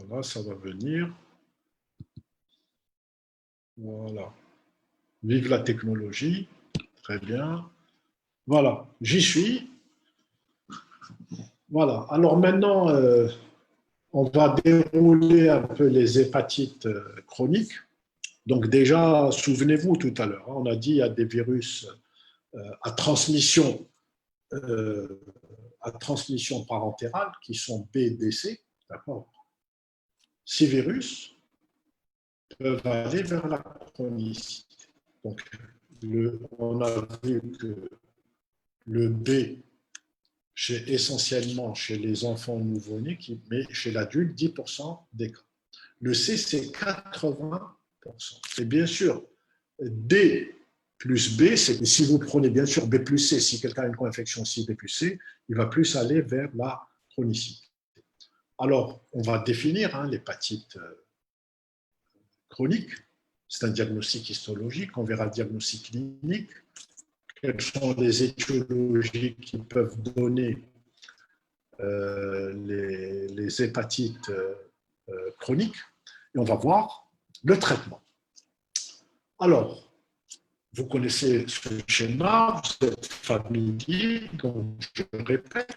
Voilà, ça va venir. Voilà. Vive la technologie. Très bien. Voilà, j'y suis. Voilà. Alors maintenant, on va dérouler un peu les hépatites chroniques. Donc déjà, souvenez-vous tout à l'heure, hein, on a dit qu'il y a des virus à transmission, euh, à transmission parentérale qui sont B, D, C. D'accord. Ces virus peuvent aller vers la chronicité. Donc, on a vu que le B, essentiellement chez les enfants nouveau-nés, mais chez l'adulte, 10% des cas. Le C, c'est 80%. Et bien sûr, D plus B, si vous prenez bien sûr B plus C, si quelqu'un a une co-infection aussi B plus C, il va plus aller vers la chronicité. Alors, on va définir l'hépatite chronique. C'est un diagnostic histologique. On verra le diagnostic clinique. Quelles sont les étiologies qui peuvent donner les hépatites chroniques. Et on va voir le traitement. Alors, vous connaissez ce schéma, vous êtes familier, donc je répète.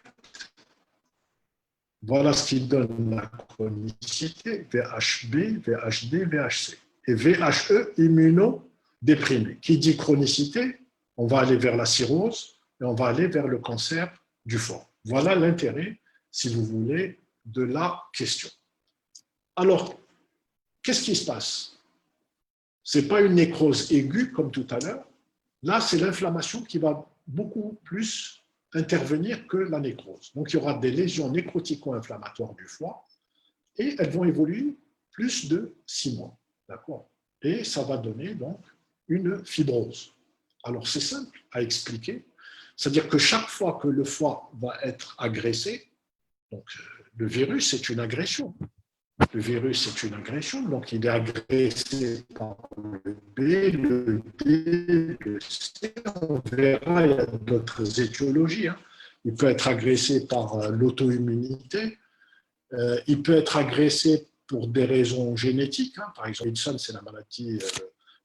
Voilà ce qui donne la chronicité, VHB, VHD, VHC. Et VHE, immunodéprimé. Qui dit chronicité, on va aller vers la cirrhose et on va aller vers le cancer du foie. Voilà l'intérêt, si vous voulez, de la question. Alors, qu'est-ce qui se passe? Ce n'est pas une nécrose aiguë comme tout à l'heure. Là, c'est l'inflammation qui va beaucoup plus intervenir que la nécrose. Donc, il y aura des lésions nécrotico-inflammatoires du foie et elles vont évoluer plus de 6 mois. D'accord? Et ça va donner donc une fibrose. Alors, c'est simple à expliquer. C'est-à-dire que chaque fois que le foie va être agressé, donc le virus, c'est une agression. Le virus est une agression, donc il est agressé par le B, le D, le C. On verra, il y a d'autres étiologies. Il peut être agressé par l'auto-immunité. Il peut être agressé pour des raisons génétiques. Par exemple, Wilson, c'est la maladie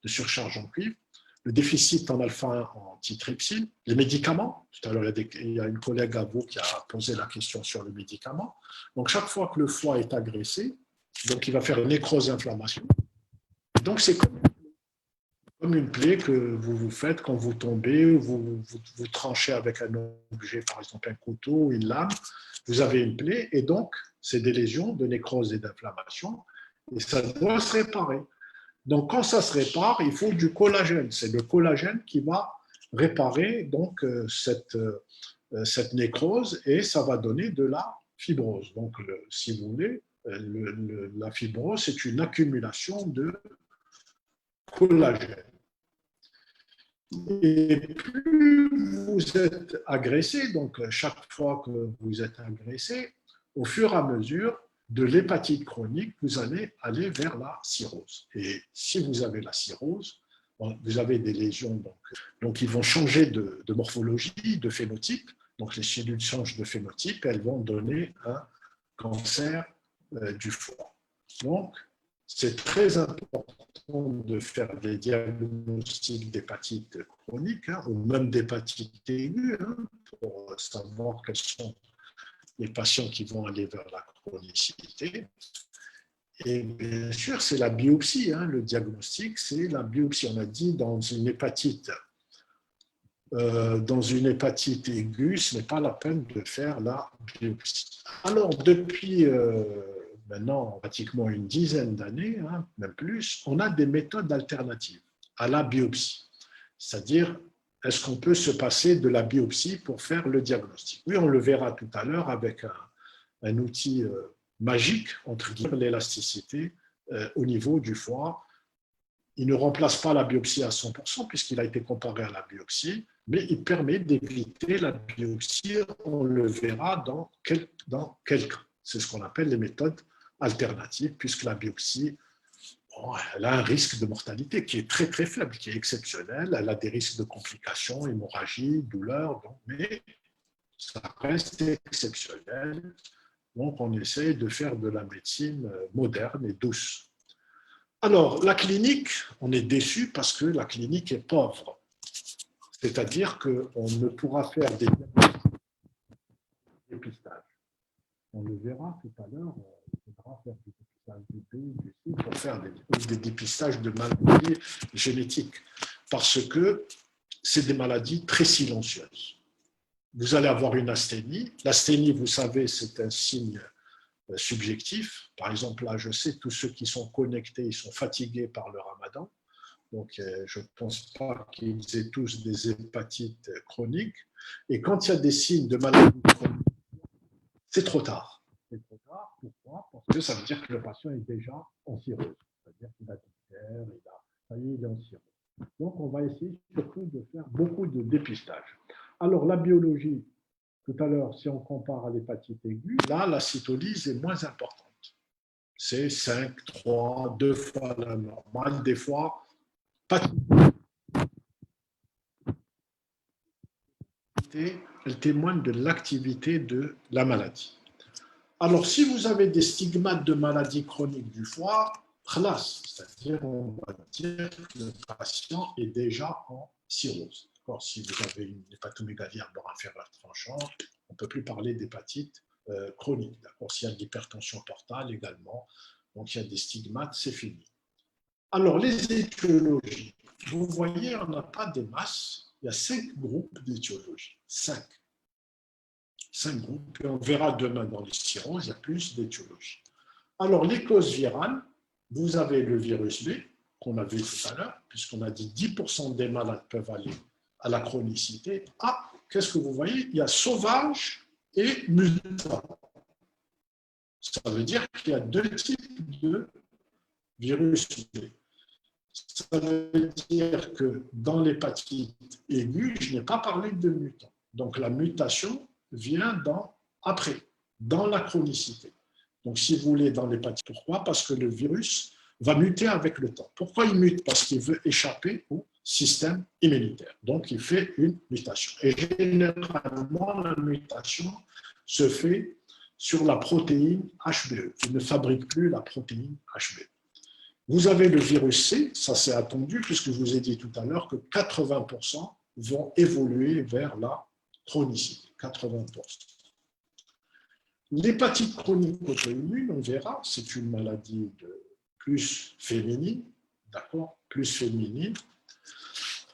de surcharge en cuivre. Le déficit en alpha-1 antitrypsine. Les médicaments. Tout à l'heure, il y a une collègue à vous qui a posé la question sur le médicament. Donc, chaque fois que le foie est agressé, donc il va faire une nécrose-inflammation. Donc, c'est comme une plaie que vous vous faites quand vous tombez, vous tranchez avec un objet, par exemple un couteau ou une lame, vous avez une plaie et donc c'est des lésions de nécrose et d'inflammation et ça doit se réparer. Donc quand ça se répare, il faut du collagène. C'est le collagène qui va réparer donc cette nécrose et ça va donner de la fibrose. Donc si vous voulez, la fibrose, c'est une accumulation de collagène. Et plus vous êtes agressé, donc chaque fois que vous êtes agressé, au fur et à mesure de l'hépatite chronique, vous allez aller vers la cirrhose. Et si vous avez la cirrhose, vous avez des lésions donc ils vont changer de morphologie, de phénotype. Donc les cellules changent de phénotype et elles vont donner un cancer du foie. Donc, c'est très important de faire des diagnostics d'hépatite chronique ou même d'hépatite aiguë pour savoir quels sont les patients qui vont aller vers la chronicité. Et bien sûr, c'est la biopsie. Le diagnostic, c'est la biopsie. On a dit dans une hépatite aiguë, ce n'est pas la peine de faire la biopsie. Alors, depuis maintenant pratiquement une dizaine d'années, même plus, on a des méthodes alternatives à la biopsie. C'est-à-dire, est-ce qu'on peut se passer de la biopsie pour faire le diagnostic? Oui, on le verra tout à l'heure avec un outil magique, entre guillemets, l'élasticité au niveau du foie. Il ne remplace pas la biopsie à 100% puisqu'il a été comparé à la biopsie, mais il permet d'éviter la biopsie, on le verra dans quel cas. C'est ce qu'on appelle les méthodes alternatives, puisque la biopsie, elle a un risque de mortalité qui est très très faible, qui est exceptionnel, elle a des risques de complications, hémorragie, douleur, mais ça reste exceptionnel. Donc, on essaie de faire de la médecine moderne et douce. Alors, la clinique, on est déçu parce que la clinique est pauvre. C'est-à-dire qu'on ne pourra faire des dépistages. On le verra tout à l'heure, il faudra faire des dépistages du B, du C pour faire des dépistages de maladies génétiques. Parce que c'est des maladies très silencieuses. Vous allez avoir une asthénie. L'asthénie, vous savez, c'est un signe subjectif. Par exemple, là, je sais, tous ceux qui sont connectés, ils sont fatigués par le ramadan. Donc, je ne pense pas qu'ils aient tous des hépatites chroniques. Et quand il y a des signes de maladie chronique, c'est trop tard. C'est trop tard, pourquoi? Parce que ça veut dire que le patient est déjà en cirrhose. C'est-à-dire qu'il a des fièvres, ça y est, il est en cirrhose. Donc, on va essayer surtout de faire beaucoup de dépistage. Alors, la biologie, tout à l'heure, si on compare à l'hépatite aiguë, là, la cytolyse est moins importante. C'est 5, 3, 2 fois la normale, des fois, pas elle témoigne de l'activité de la maladie. Alors, si vous avez des stigmates de maladie chronique du foie, khlas, c'est-à-dire on va dire que le patient est déjà en cirrhose. Si vous avez une hépatomégalie arbre inférieur tranchant, on ne peut plus parler d'hépatite chronique. S'il y a de l'hypertension portale également, donc il y a des stigmates, c'est fini. Alors, les étiologies, vous voyez, on n'a pas des masses, il y a 5 groupes d'étiologie. 5 groupes, et on verra demain dans les cirrhoses, il y a plus d'étiologie. Alors, les causes virales, vous avez le virus B, qu'on a vu tout à l'heure, puisqu'on a dit 10% des malades peuvent aller à la chronicité. Ah, qu'est-ce que vous voyez? Il y a sauvage et mutant. Ça veut dire qu'il y a 2 types de virus B. Ça veut dire que dans l'hépatite aiguë, je n'ai pas parlé de mutant. Donc, la mutation vient après, dans la chronicité. Donc, si vous voulez, dans l'hépatite, pourquoi? Parce que le virus va muter avec le temps. Pourquoi il mute? Parce qu'il veut échapper au système immunitaire. Donc, il fait une mutation. Et généralement, la mutation se fait sur la protéine HBE. Il ne fabrique plus la protéine HBE. Vous avez le virus C, ça c'est attendu, puisque je vous ai dit tout à l'heure que 80% vont évoluer vers la chronicité. 80%. L'hépatite chronique auto-immune, on verra, c'est une maladie plus féminine, d'accord, plus féminine.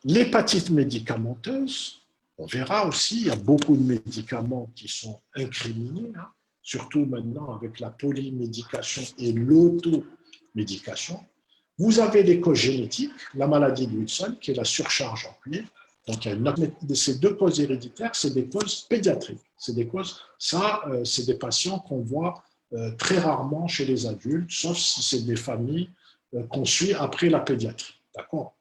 L'hépatite médicamenteuse, on verra aussi, il y a beaucoup de médicaments qui sont incriminés, hein, surtout maintenant avec la polymédication et l'automédication. Vous avez les causes génétiques, la maladie de Wilson, qui est la surcharge en cuivre. Donc, ces 2 causes héréditaires, c'est des causes pédiatriques. C'est des causes, c'est des patients qu'on voit très rarement chez les adultes, sauf si c'est des familles qu'on suit après la pédiatrie. D'accord?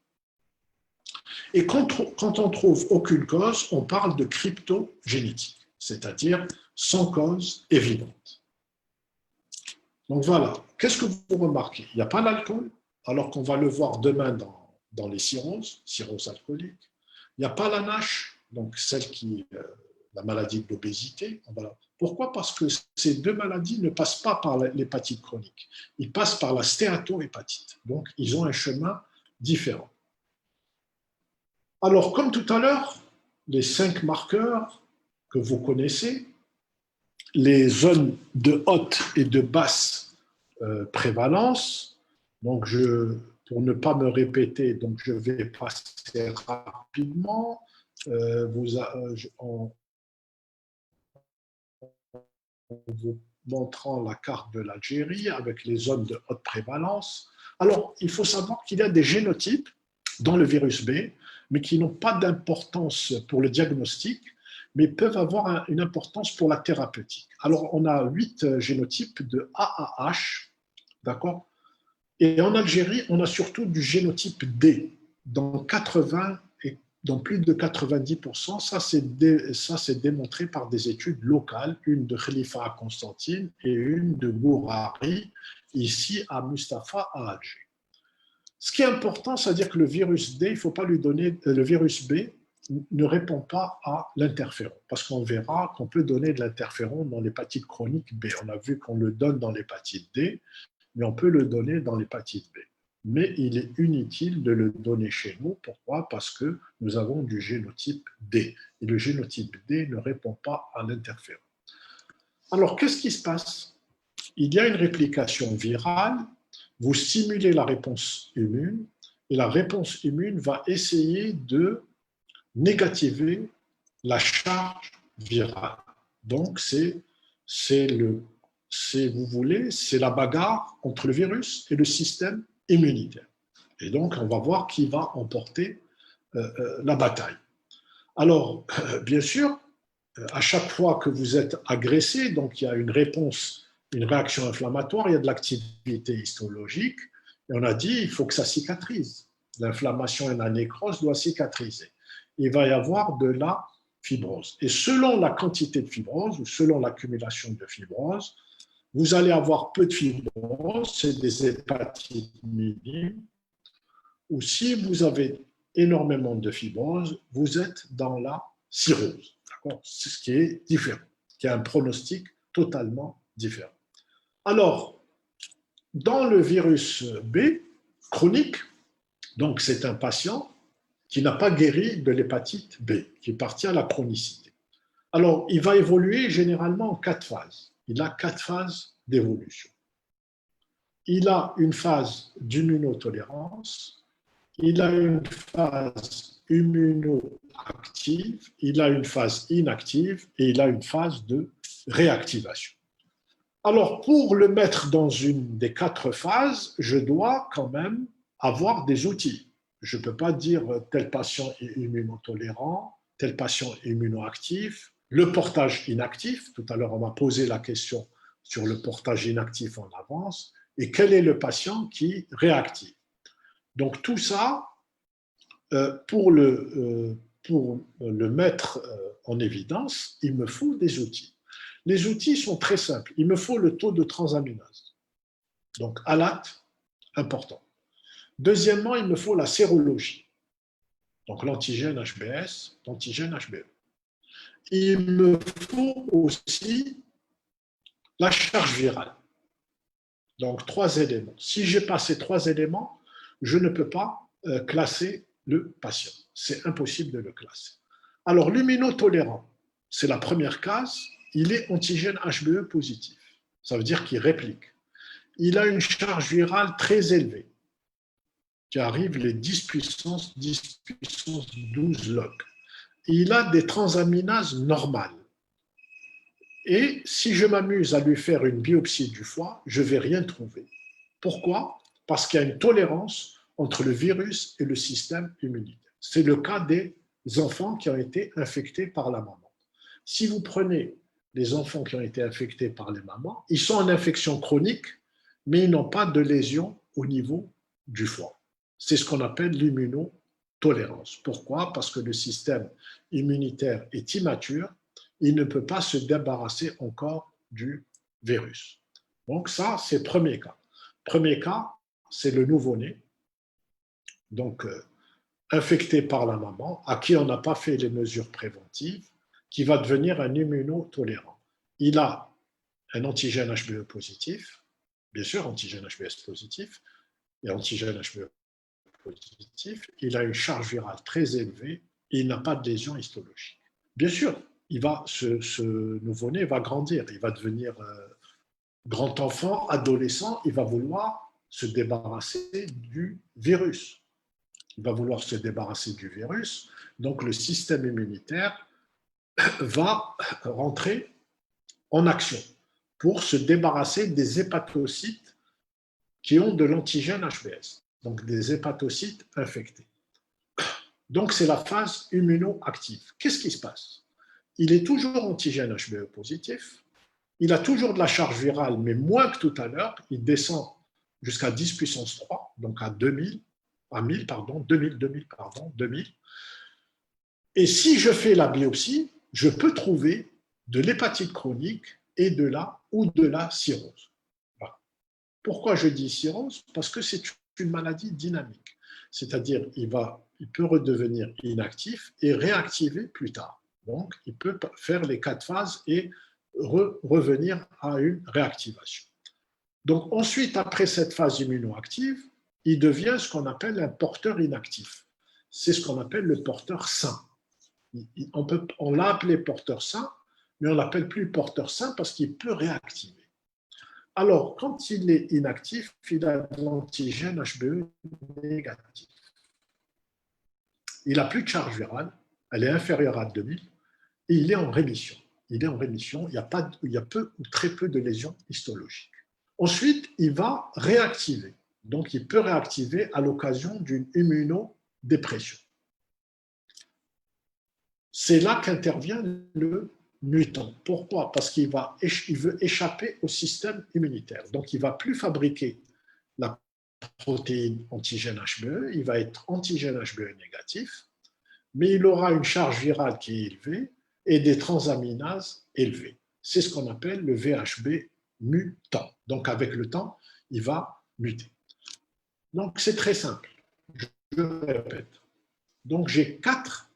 Et quand on trouve aucune cause, on parle de cryptogénétique, c'est-à-dire sans cause évidente. Donc voilà, qu'est-ce que vous remarquez? Il n'y a pas d'alcool, alors qu'on va le voir demain dans les cirrhoses alcooliques. Il n'y a pas la NASH, donc celle qui est la maladie de l'obésité. Pourquoi? Parce que ces 2 maladies ne passent pas par l'hépatite chronique. Ils passent par la stéatohépatite. Donc, ils ont un chemin différent. Alors, comme tout à l'heure, les 5 marqueurs que vous connaissez, les zones de haute et de basse prévalence. Donc, pour ne pas me répéter, donc je vais passer rapidement. En vous montrant la carte de l'Algérie avec les zones de haute prévalence. Alors, il faut savoir qu'il y a des génotypes dans le virus B, mais qui n'ont pas d'importance pour le diagnostic, mais peuvent avoir une importance pour la thérapeutique. Alors, on a 8 génotypes de AAH, d'accord? Et en Algérie, on a surtout du génotype D, dans plus de 90%. Ça, c'est démontré par des études locales, une de Khalifa à Constantine et une de Bourari, ici à Mustapha à Alger. Ce qui est important, c'est-à-dire que le virus D, il ne faut pas lui donner, le virus B, ne répond pas à l'interféron, parce qu'on verra qu'on peut donner de l'interféron dans l'hépatite chronique B. On a vu qu'on le donne dans l'hépatite D, mais on peut le donner dans l'hépatite B. Mais il est inutile de le donner chez nous. Pourquoi? Parce que nous avons du génotype D. Et le génotype D ne répond pas à l'interféron. Alors, qu'est-ce qui se passe? Il y a une réplication virale, vous stimulez la réponse immune, et la réponse immune va essayer de négativer la charge virale. Donc, vous voulez, c'est la bagarre entre le virus et le système immunitaire. Et donc, on va voir qui va emporter la bataille. Alors, bien sûr, à chaque fois que vous êtes agressé, donc il y a une réponse, une réaction inflammatoire, il y a de l'activité histologique, et on a dit il faut que ça cicatrise. L'inflammation et la nécrose doivent cicatriser. Il va y avoir de la fibrose. Et selon la quantité de fibrose ou selon l'accumulation de fibrose, vous allez avoir peu de fibrose, c'est des hépatites minimes, ou si vous avez énormément de fibrose, vous êtes dans la cirrhose. C'est ce qui est différent, qui a un pronostic totalement différent. Alors, dans le virus B chronique, donc c'est un patient qui n'a pas guéri de l'hépatite B, qui est parti à la chronicité. Alors, il va évoluer généralement en 4 phases. Il a 4 phases d'évolution. Il a une phase d'immunotolérance, il a une phase immunoactive, il a une phase inactive et il a une phase de réactivation. Alors, pour le mettre dans une des 4 phases, je dois quand même avoir des outils. Je ne peux pas dire tel patient est immunotolérant, tel patient est immunoactif, le portage inactif. Tout à l'heure, on m'a posé la question sur le portage inactif en avance. Et quel est le patient qui réactive? Donc tout ça, pour le mettre en évidence, il me faut des outils. Les outils sont très simples. Il me faut le taux de transaminase. Donc ALAT, important. Deuxièmement, il me faut la sérologie. Donc l'antigène HBS, l'antigène HBE. Il me faut aussi la charge virale. Donc 3 éléments. Si je n'ai pas ces 3 éléments, je ne peux pas classer le patient. C'est impossible de le classer. Alors l'immunotolérant, c'est la première case, il est antigène HBE positif. Ça veut dire qu'il réplique. Il a une charge virale très élevée, qui arrive les 10 puissance 12 log. Il a des transaminases normales. Et si je m'amuse à lui faire une biopsie du foie, je ne vais rien trouver. Pourquoi? Parce qu'il y a une tolérance entre le virus et le système immunitaire. C'est le cas des enfants qui ont été infectés par la maman. Si vous prenez les enfants qui ont été infectés par les mamans, ils sont en infection chronique, mais ils n'ont pas de lésion au niveau du foie. C'est ce qu'on appelle l'immunotolérance. Pourquoi? Parce que le système immunitaire est immature, il ne peut pas se débarrasser encore du virus. Donc ça, c'est le premier cas. Premier cas, c'est le nouveau-né, donc infecté par la maman, à qui on n'a pas fait les mesures préventives, qui va devenir un immunotolérant. Il a un antigène HBE positif, bien sûr, antigène HBS positif, et antigène HBE positif, il a une charge virale très élevée et il n'a pas de lésion histologique. Bien sûr, ce nouveau-né va grandir, il va devenir grand enfant, adolescent, il va vouloir se débarrasser du virus. Il va vouloir se débarrasser du virus, donc le système immunitaire va rentrer en action pour se débarrasser des hépatocytes qui ont de l'antigène HBS, donc des hépatocytes infectés. Donc c'est la phase immunoactive. Qu'est-ce qui se passe? Il est toujours antigène HBE positif, il a toujours de la charge virale, mais moins que tout à l'heure, il descend jusqu'à 10 puissance 3, donc à 2000. Et si je fais la biopsie, je peux trouver de l'hépatite chronique et de la cirrhose. Voilà. Pourquoi je dis cirrhose? Parce que c'est une maladie dynamique. C'est-à-dire, il peut redevenir inactif et réactiver plus tard. Donc, il peut faire les 4 phases et revenir à une réactivation. Donc, ensuite, après cette phase immunoactive, il devient ce qu'on appelle un porteur inactif. C'est ce qu'on appelle le porteur sain. On l'a appelé porteur sain, mais on ne l'appelle plus porteur sain parce qu'il peut réactiver. Alors, quand il est inactif, il a de l'antigène HBE négatif. Il n'a plus de charge virale, elle est inférieure à 2000, et il est en rémission. Il est en rémission, il y a peu ou très peu de lésions histologiques. Ensuite, il va réactiver. Donc, il peut réactiver à l'occasion d'une immunodépression. C'est là qu'intervient le mutant. Pourquoi? Parce qu'il veut échapper au système immunitaire. Donc, il ne va plus fabriquer la protéine antigène HBE, il va être antigène HBE négatif, mais il aura une charge virale qui est élevée et des transaminases élevées. C'est ce qu'on appelle le VHB mutant. Donc, avec le temps, il va muter. Donc, c'est très simple. Je répète. Donc, j'ai 4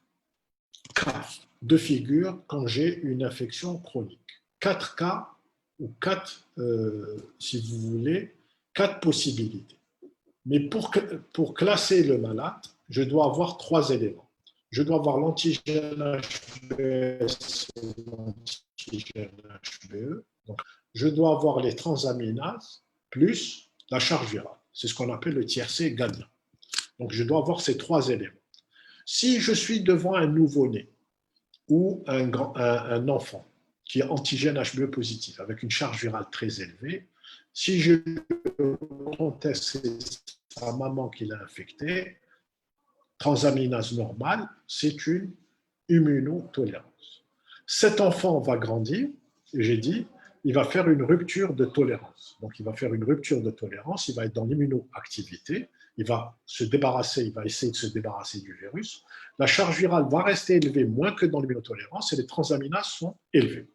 cas de figure quand j'ai une infection chronique. 4 cas, ou 4, si vous voulez, 4 possibilités. Mais pour classer le malade, je dois avoir 3 éléments. Je dois avoir l'antigène HBS et l'antigène HBE. Donc, je dois avoir les transaminases plus la charge virale. C'est ce qu'on appelle le tiercé gagnant. Donc, je dois avoir ces 3 éléments. Si je suis devant un nouveau-né ou un enfant qui est antigène HBE positif avec une charge virale très élevée, si je conteste sa maman qui l'a infecté, transaminase normale, c'est une immunotolérance. Cet enfant va grandir, et j'ai dit, il va faire une rupture de tolérance. Donc, il va faire une rupture de tolérance, il va être dans l'immunoactivité, il va il va essayer de se débarrasser du virus. La charge virale va rester élevée moins que dans l'immunotolérance et les transaminases sont élevées.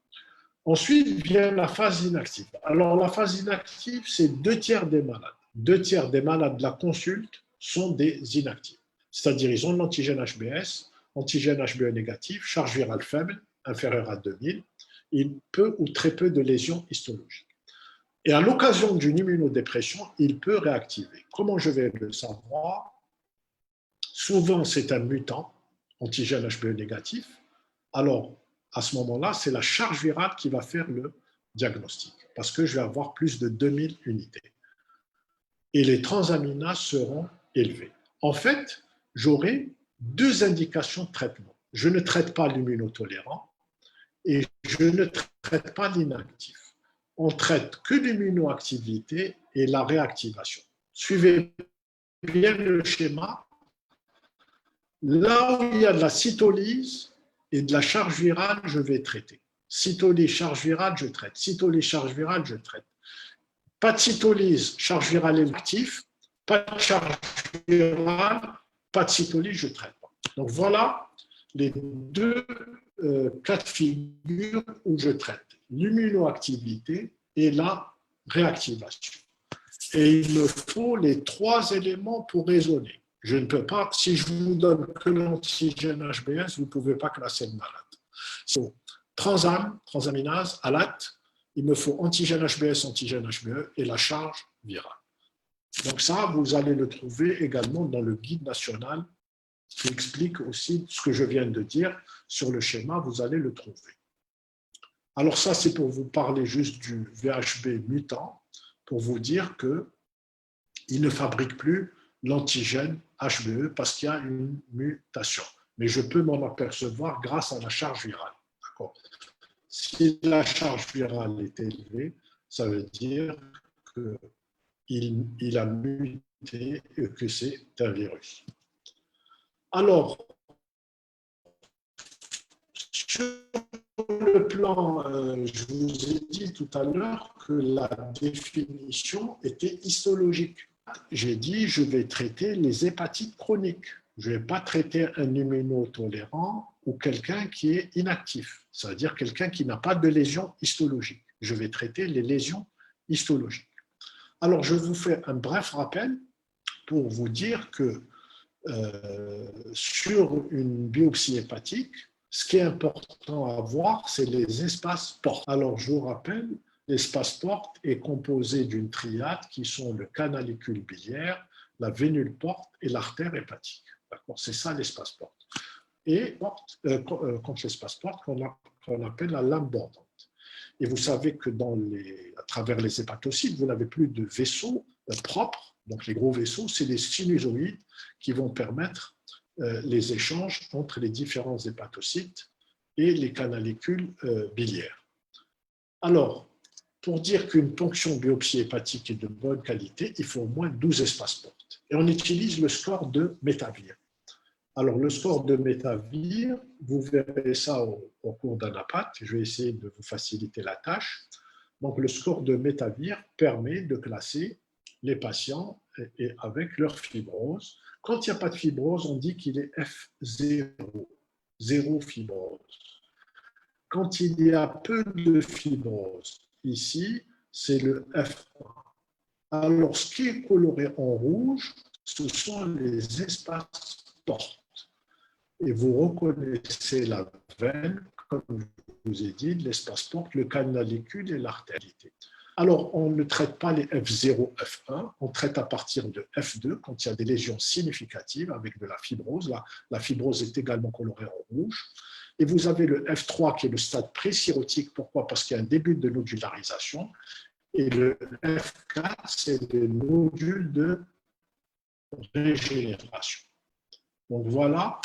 Ensuite vient la phase inactive. Alors, la phase inactive, c'est 2 tiers des malades. 2 tiers des malades de la consulte sont des inactifs. C'est-à-dire, ils ont l'antigène HBS, antigène HBE négatif, charge virale faible, inférieure à 2000, et peu ou très peu de lésions histologiques. Et à l'occasion d'une immunodépression, il peut réactiver. Comment je vais le savoir? Souvent, c'est un mutant, antigène HBE négatif. Alors, à ce moment-là, c'est la charge virale qui va faire le diagnostic, parce que je vais avoir plus de 2000 unités. Et les transaminases seront élevées. En fait, j'aurai 2 indications de traitement. Je ne traite pas l'immunotolérant et je ne traite pas l'inactif. On traite que l'immunoactivité et la réactivation. Suivez bien le schéma. Là où il y a de la cytolyse et de la charge virale, je vais traiter. Cytolyse, charge virale, je traite. Cytolyse, charge virale, je traite. Pas de cytolyse, charge virale est actif. Pas de charge virale, pas de cytolyse, je ne traite pas. Donc voilà les 2 cas de figure où je traite l'immunoactivité et la réactivation. Et il me faut les 3 éléments pour raisonner. Je ne peux pas, si je vous donne que l'antigène HBS, vous ne pouvez pas classer le malade. So, transaminase, ALAT, il me faut antigène HBS, antigène HBE et la charge virale. Donc ça, vous allez le trouver également dans le guide national qui explique aussi ce que je viens de dire sur le schéma, vous allez le trouver. Alors ça, c'est pour vous parler juste du VHB mutant, pour vous dire qu'il ne fabrique plus l'antigène HBE parce qu'il y a une mutation. Mais je peux m'en apercevoir grâce à la charge virale. Si la charge virale est élevée, ça veut dire qu'il a muté et que c'est un virus. Alors, sur le plan, je vous ai dit tout à l'heure que la définition était histologique. J'ai dit, je vais traiter les hépatites chroniques. Je ne vais pas traiter un immunotolérant ou quelqu'un qui est inactif, c'est-à-dire quelqu'un qui n'a pas de lésion histologique. Je vais traiter les lésions histologiques. Alors, je vous fais un bref rappel pour vous dire que sur une biopsie hépatique, ce qui est important à voir, c'est les espaces portes. Alors, je vous rappelle, l'espace porte est composé d'une triade qui sont le canalicule biliaire, la vénule porte et l'artère hépatique. C'est ça l'espace porte. Et contre l'espace porte qu'on appelle la lame bordante. Et vous savez que à travers les hépatocytes, vous n'avez plus de vaisseaux propres. Donc les gros vaisseaux, c'est les sinusoïdes qui vont permettre les échanges entre les différents hépatocytes et les canalicules biliaires. Alors, pour dire qu'une ponction biopsie hépatique est de bonne qualité, il faut au moins 12 espaces portes. Et on utilise le score de Métavir. Alors, le score de Métavir, vous verrez ça au cours d'un APAT. Je vais essayer de vous faciliter la tâche. Donc, le score de Métavir permet de classer les patients avec leur fibrose. Quand il n'y a pas de fibrose, on dit qu'il est F0, zéro fibrose. Quand il y a peu de fibrose, ici, c'est le F1. Alors, ce qui est coloré en rouge, ce sont les espaces portes. Et vous reconnaissez la veine, comme je vous ai dit, l'espace porte, le canalicule et l'artérialité. Alors, on ne traite pas les F0, F1, on traite à partir de F2 quand il y a des lésions significatives avec de la fibrose. La fibrose est également colorée en rouge. Et vous avez le F3 qui est le stade pré-cirrhotique. Pourquoi? Parce qu'il y a un début de nodularisation. Et le F4, c'est le nodule de régénération. Donc voilà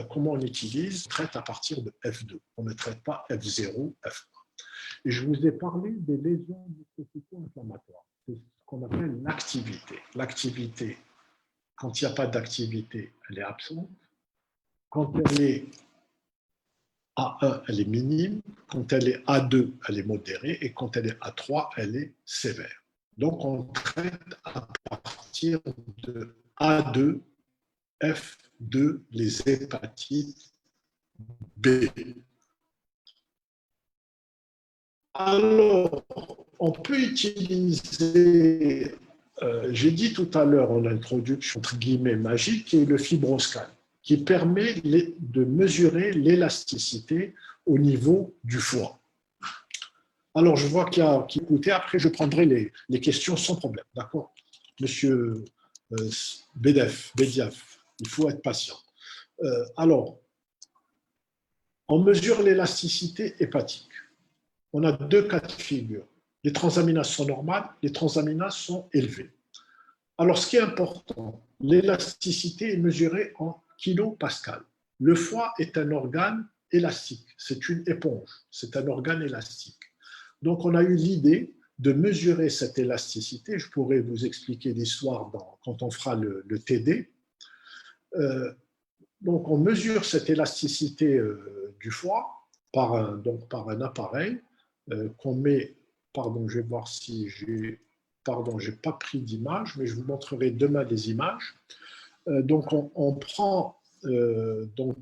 comment on utilise, on traite à partir de F2. On ne traite pas F0, F1. Et je vous ai parlé des lésions inflammatoires. C'est ce qu'on appelle l'activité. L'activité, quand il n'y a pas d'activité, elle est absente. Quand elle est A1, elle est minime. Quand elle est A2, elle est modérée. Et quand elle est A3, elle est sévère. Donc, on traite à partir de A2, F2, les hépatites B. Alors, on peut utiliser, j'ai dit tout à l'heure en introduction, entre guillemets, magique, qui est le fibroscan, qui permet de mesurer l'élasticité au niveau du foie. Alors, je vois qu'il y a qui écoutait, après je prendrai les questions sans problème, d'accord? Monsieur Bédiaf, il faut être patient. Alors, on mesure l'élasticité hépatique. On a deux cas de figure. Les transaminases sont normales, les transaminases sont élevées. Alors, ce qui est important, l'élasticité est mesurée en kilopascal. Le foie est un organe élastique, c'est une éponge, c'est un organe élastique. Donc, on a eu l'idée de mesurer cette élasticité. Je pourrais vous expliquer l'histoire quand on fera le TD. Donc, on mesure cette élasticité du foie par un appareil qu'on met, pardon, je vais voir si j'ai pas pris d'image, mais je vous montrerai demain des images. Donc, on prend, on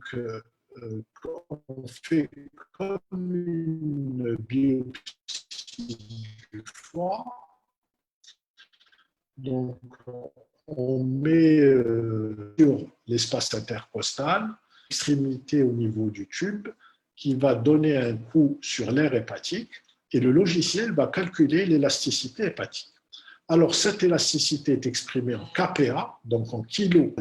fait comme une biopsie du foie. Donc, on met sur l'espace intercostal, extrémité au niveau du tube, qui va donner un coup sur l'air hépatique, et le logiciel va calculer l'élasticité hépatique. Alors, cette élasticité est exprimée en kPa, donc en kilo.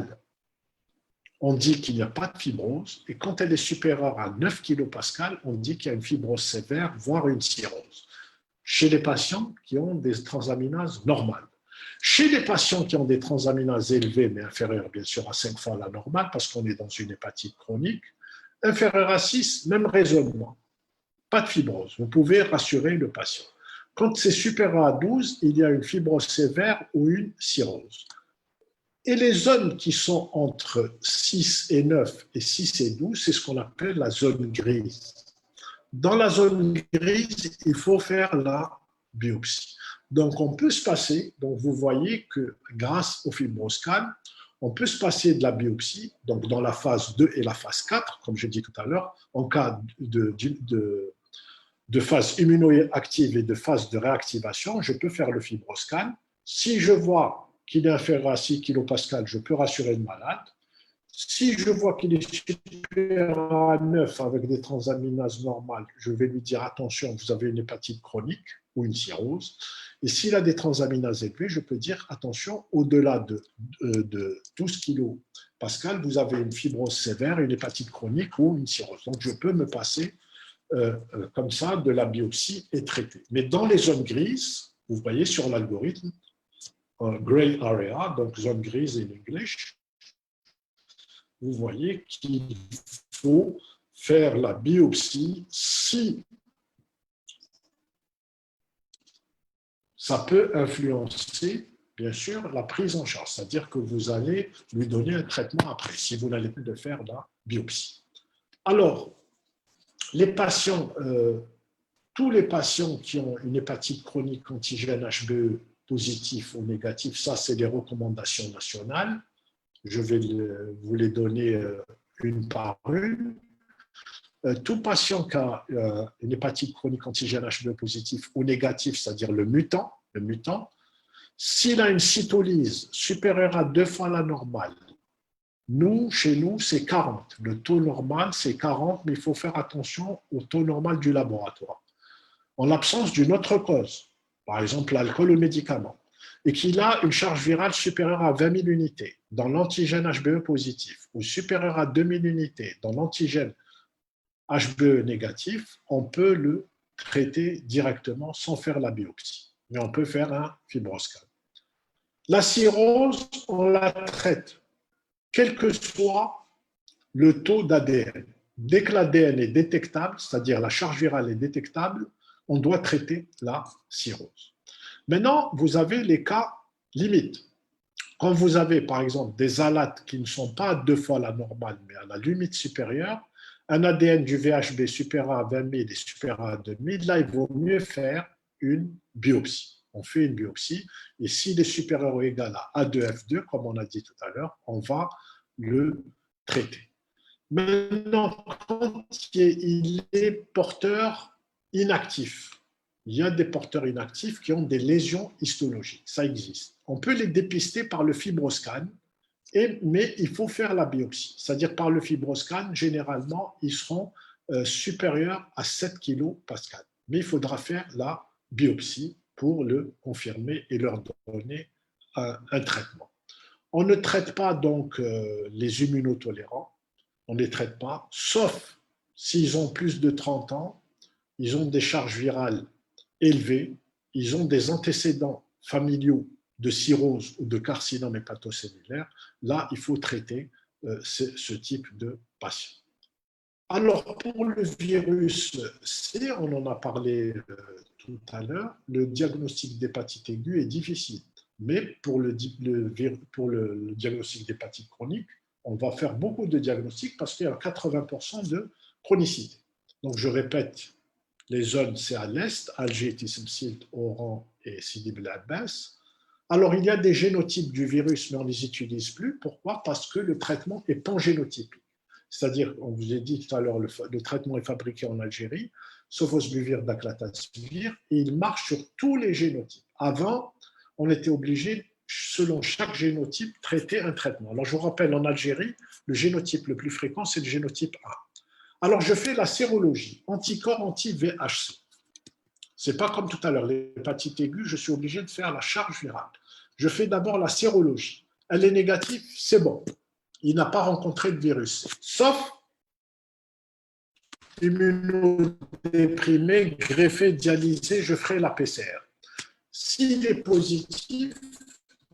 On dit qu'il n'y a pas de fibrose, et quand elle est supérieure à 9 kPa, on dit qu'il y a une fibrose sévère, voire une cirrhose, chez les patients qui ont des transaminases normales. Chez les patients qui ont des transaminases élevées, mais inférieures bien sûr à 5 fois la normale, parce qu'on est dans une hépatite chronique, inférieure à 6, même raisonnement, pas de fibrose. Vous pouvez rassurer le patient. Quand c'est supérieur à 12, il y a une fibrose sévère ou une cirrhose. Et les zones qui sont entre 6 et 9 et 6 et 12, c'est ce qu'on appelle la zone grise. Dans la zone grise, il faut faire la biopsie. Donc, on peut se passer, donc vous voyez que grâce au fibroscan, on peut se passer de la biopsie, donc dans la phase 2 et la phase 4, comme je dis tout à l'heure, en cas de phase immunoactive et de phase de réactivation, je peux faire le fibroscan. Si je vois qu'il est inférieur à 6 kPa, je peux rassurer le malade. Si je vois qu'il est supérieur à 9 avec des transaminases normales, je vais lui dire attention, vous avez une hépatite chronique ou une cirrhose. Et s'il a des transaminases élevées, je peux dire attention, au-delà de 12 kPa, vous avez une fibrose sévère, une hépatite chronique ou une cirrhose. Donc je peux me passer comme ça de la biopsie et traiter. Mais dans les zones grises, vous voyez sur l'algorithme, gray area, donc zone grise in English, vous voyez qu'il faut faire la biopsie si ça peut influencer, bien sûr, la prise en charge. C'est-à-dire que vous allez lui donner un traitement après, si vous n'allez plus de faire la biopsie. Alors, les patients, tous les patients qui ont une hépatite chronique antigène HBE positif ou négatif, ça, c'est les recommandations nationales. Je vais vous les donner une par une. Tout patient qui a une hépatite chronique antigène HBE positif ou négatif, c'est-à-dire le mutant, s'il a une cytolyse supérieure à 2 fois la normale, chez nous, c'est 40. Le taux normal, c'est 40, mais il faut faire attention au taux normal du laboratoire. En l'absence d'une autre cause, par exemple l'alcool ou le médicament, et qu'il a une charge virale supérieure à 20 000 unités dans l'antigène HBE positif ou supérieure à 2 000 unités dans l'antigène HBE négatif, on peut le traiter directement sans faire la biopsie. Mais on peut faire un fibroscan. La cirrhose, on la traite, quel que soit le taux d'ADN. Dès que l'ADN est détectable, c'est-à-dire la charge virale est détectable, on doit traiter la cirrhose. Maintenant, vous avez les cas limites. Quand vous avez, par exemple, des alates qui ne sont pas 2 fois la normale, mais à la limite supérieure, un ADN du VHB supérieur à 20 000 et supérieur à 2 000, là, il vaut mieux faire une biopsie. On fait une biopsie, et s'il est supérieur ou égal à A2F2, comme on a dit tout à l'heure, on va le traiter. Maintenant, quand il est porteur inactif, il y a des porteurs inactifs qui ont des lésions histologiques, ça existe. On peut les dépister par le fibroscan, mais il faut faire la biopsie. C'est-à-dire par le fibroscan, généralement, ils seront supérieurs à 7 kPa. Mais il faudra faire la biopsie pour le confirmer et leur donner un traitement. On ne traite pas donc les immunotolérants, on ne les traite pas, sauf s'ils ont plus de 30 ans, ils ont des charges virales élevées, ils ont des antécédents familiaux de cirrhose ou de carcinome hépatocellulaire. Là, il faut traiter ce type de patient. Alors, pour le virus C, on en a parlé tout à l'heure, le diagnostic d'hépatite aiguë est difficile. Mais pour le diagnostic d'hépatite chronique, on va faire beaucoup de diagnostics parce qu'il y a 80% de chronicité. Donc, je répète, les zones, c'est à l'est, Alger, Tissemsilt, Oran et Sidi Bel Abbas. Alors, il y a des génotypes du virus, mais on ne les utilise plus. Pourquoi? Parce que le traitement est pangénotypique. C'est-à-dire, on vous a dit tout à l'heure, le traitement est fabriqué en Algérie, sofosbuvir, daclatazivir, et il marche sur tous les génotypes. Avant, on était obligé, selon chaque génotype, traiter un traitement. Alors, je vous rappelle, en Algérie, le génotype le plus fréquent, c'est le génotype A. Alors, je fais la sérologie, anticorps anti-VHC. Ce n'est pas comme tout à l'heure, l'hépatite aiguë, je suis obligé de faire la charge virale. Je fais d'abord la sérologie. Elle est négative, c'est bon. Il n'a pas rencontré de virus. Sauf immunodéprimé, greffé, dialysé, je ferai la PCR. S'il est positif,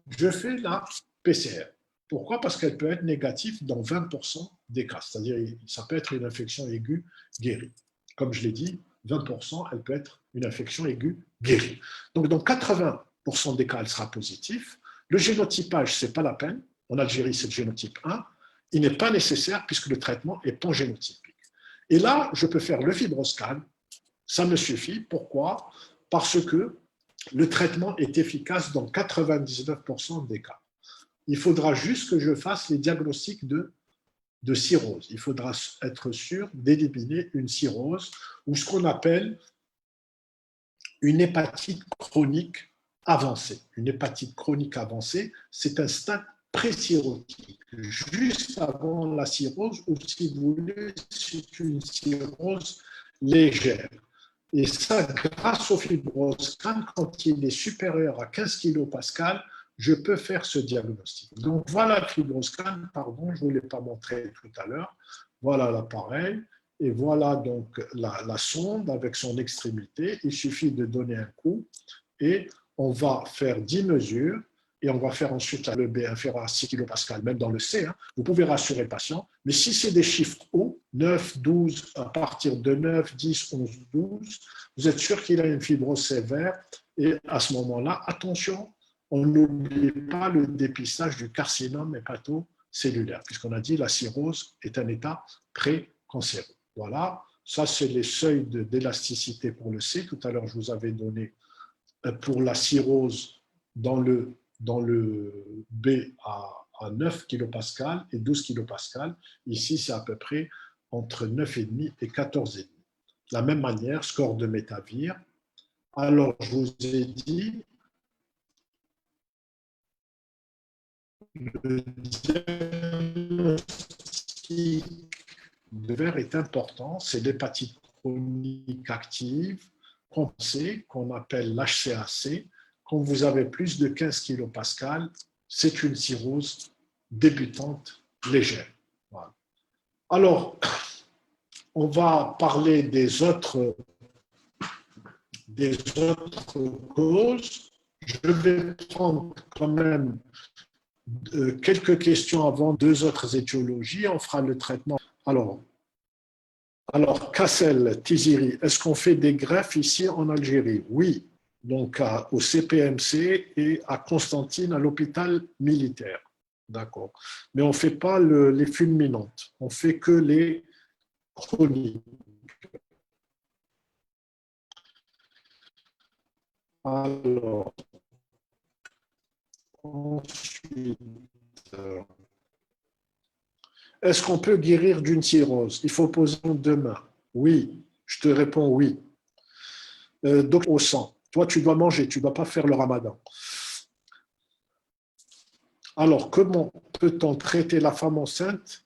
je fais la PCR. Pourquoi? Parce qu'elle peut être négative dans 20% des cas. C'est-à-dire, ça peut être une infection aiguë guérie. Comme je l'ai dit, 20%, elle peut être une infection aiguë guérie. Donc, dans 80% des cas, elle sera positive. Le génotypage, ce n'est pas la peine. En Algérie, c'est le génotype 1. Il n'est pas nécessaire puisque le traitement est pangénotypique. Et là, je peux faire le fibroscan. Ça me suffit. Pourquoi? Parce que le traitement est efficace dans 99% des cas. Il faudra juste que je fasse les diagnostics de cirrhose. Il faudra être sûr d'éliminer une cirrhose ou ce qu'on appelle une hépatite chronique avancée. Une hépatite chronique avancée, c'est un stade pré-cirrhotique, juste avant la cirrhose, ou si vous voulez, c'est une cirrhose légère. Et ça, grâce au fibroscan, quand il est supérieur à 15 kPa, je peux faire ce diagnostic. Donc voilà le fibroscan, pardon, je ne vous l'ai pas montré tout à l'heure. Voilà l'appareil. Et voilà donc la sonde avec son extrémité. Il suffit de donner un coup et on va faire 10 mesures et on va faire ensuite le B inférieur à 6 kPa, même dans le C. Hein. Vous pouvez rassurer le patient. Mais si c'est des chiffres hauts, 9, 12, à partir de 9, 10, 11, 12, vous êtes sûr qu'il a une fibrose sévère. Et à ce moment-là, attention, on n'oublie pas le dépistage du carcinome hépatocellulaire, puisqu'on a dit que la cirrhose est un état pré-cancéreux. Voilà, ça c'est les seuils d'élasticité pour le C. Tout à l'heure, je vous avais donné pour la cirrhose dans le B à 9 kPa et 12 kPa. Ici, c'est à peu près entre 9,5 et 14,5. De la même manière, score de Métavir. Alors, je vous ai dit, le diagnostic de verre est important, c'est l'hépatite chronique active compensée, qu'on appelle l'HCAC. Quand vous avez plus de 15 kPa, c'est une cirrhose débutante légère. Voilà. Alors, on va parler des autres causes. Je vais prendre quand même quelques questions avant deux autres étiologies. On fera le traitement. Alors Kassel, Tiziri, est-ce qu'on fait des greffes ici en Algérie? Oui, donc au CPMC et à Constantine, à l'hôpital militaire. D'accord. Mais on ne fait pas les fulminantes, on fait que les chroniques. Alors, ensuite, est-ce qu'on peut guérir d'une cirrhose? Il faut poser demain. Oui, je te réponds oui. Donc, au sang. Toi, tu dois manger, tu ne dois pas faire le ramadan. Alors, comment peut-on traiter la femme enceinte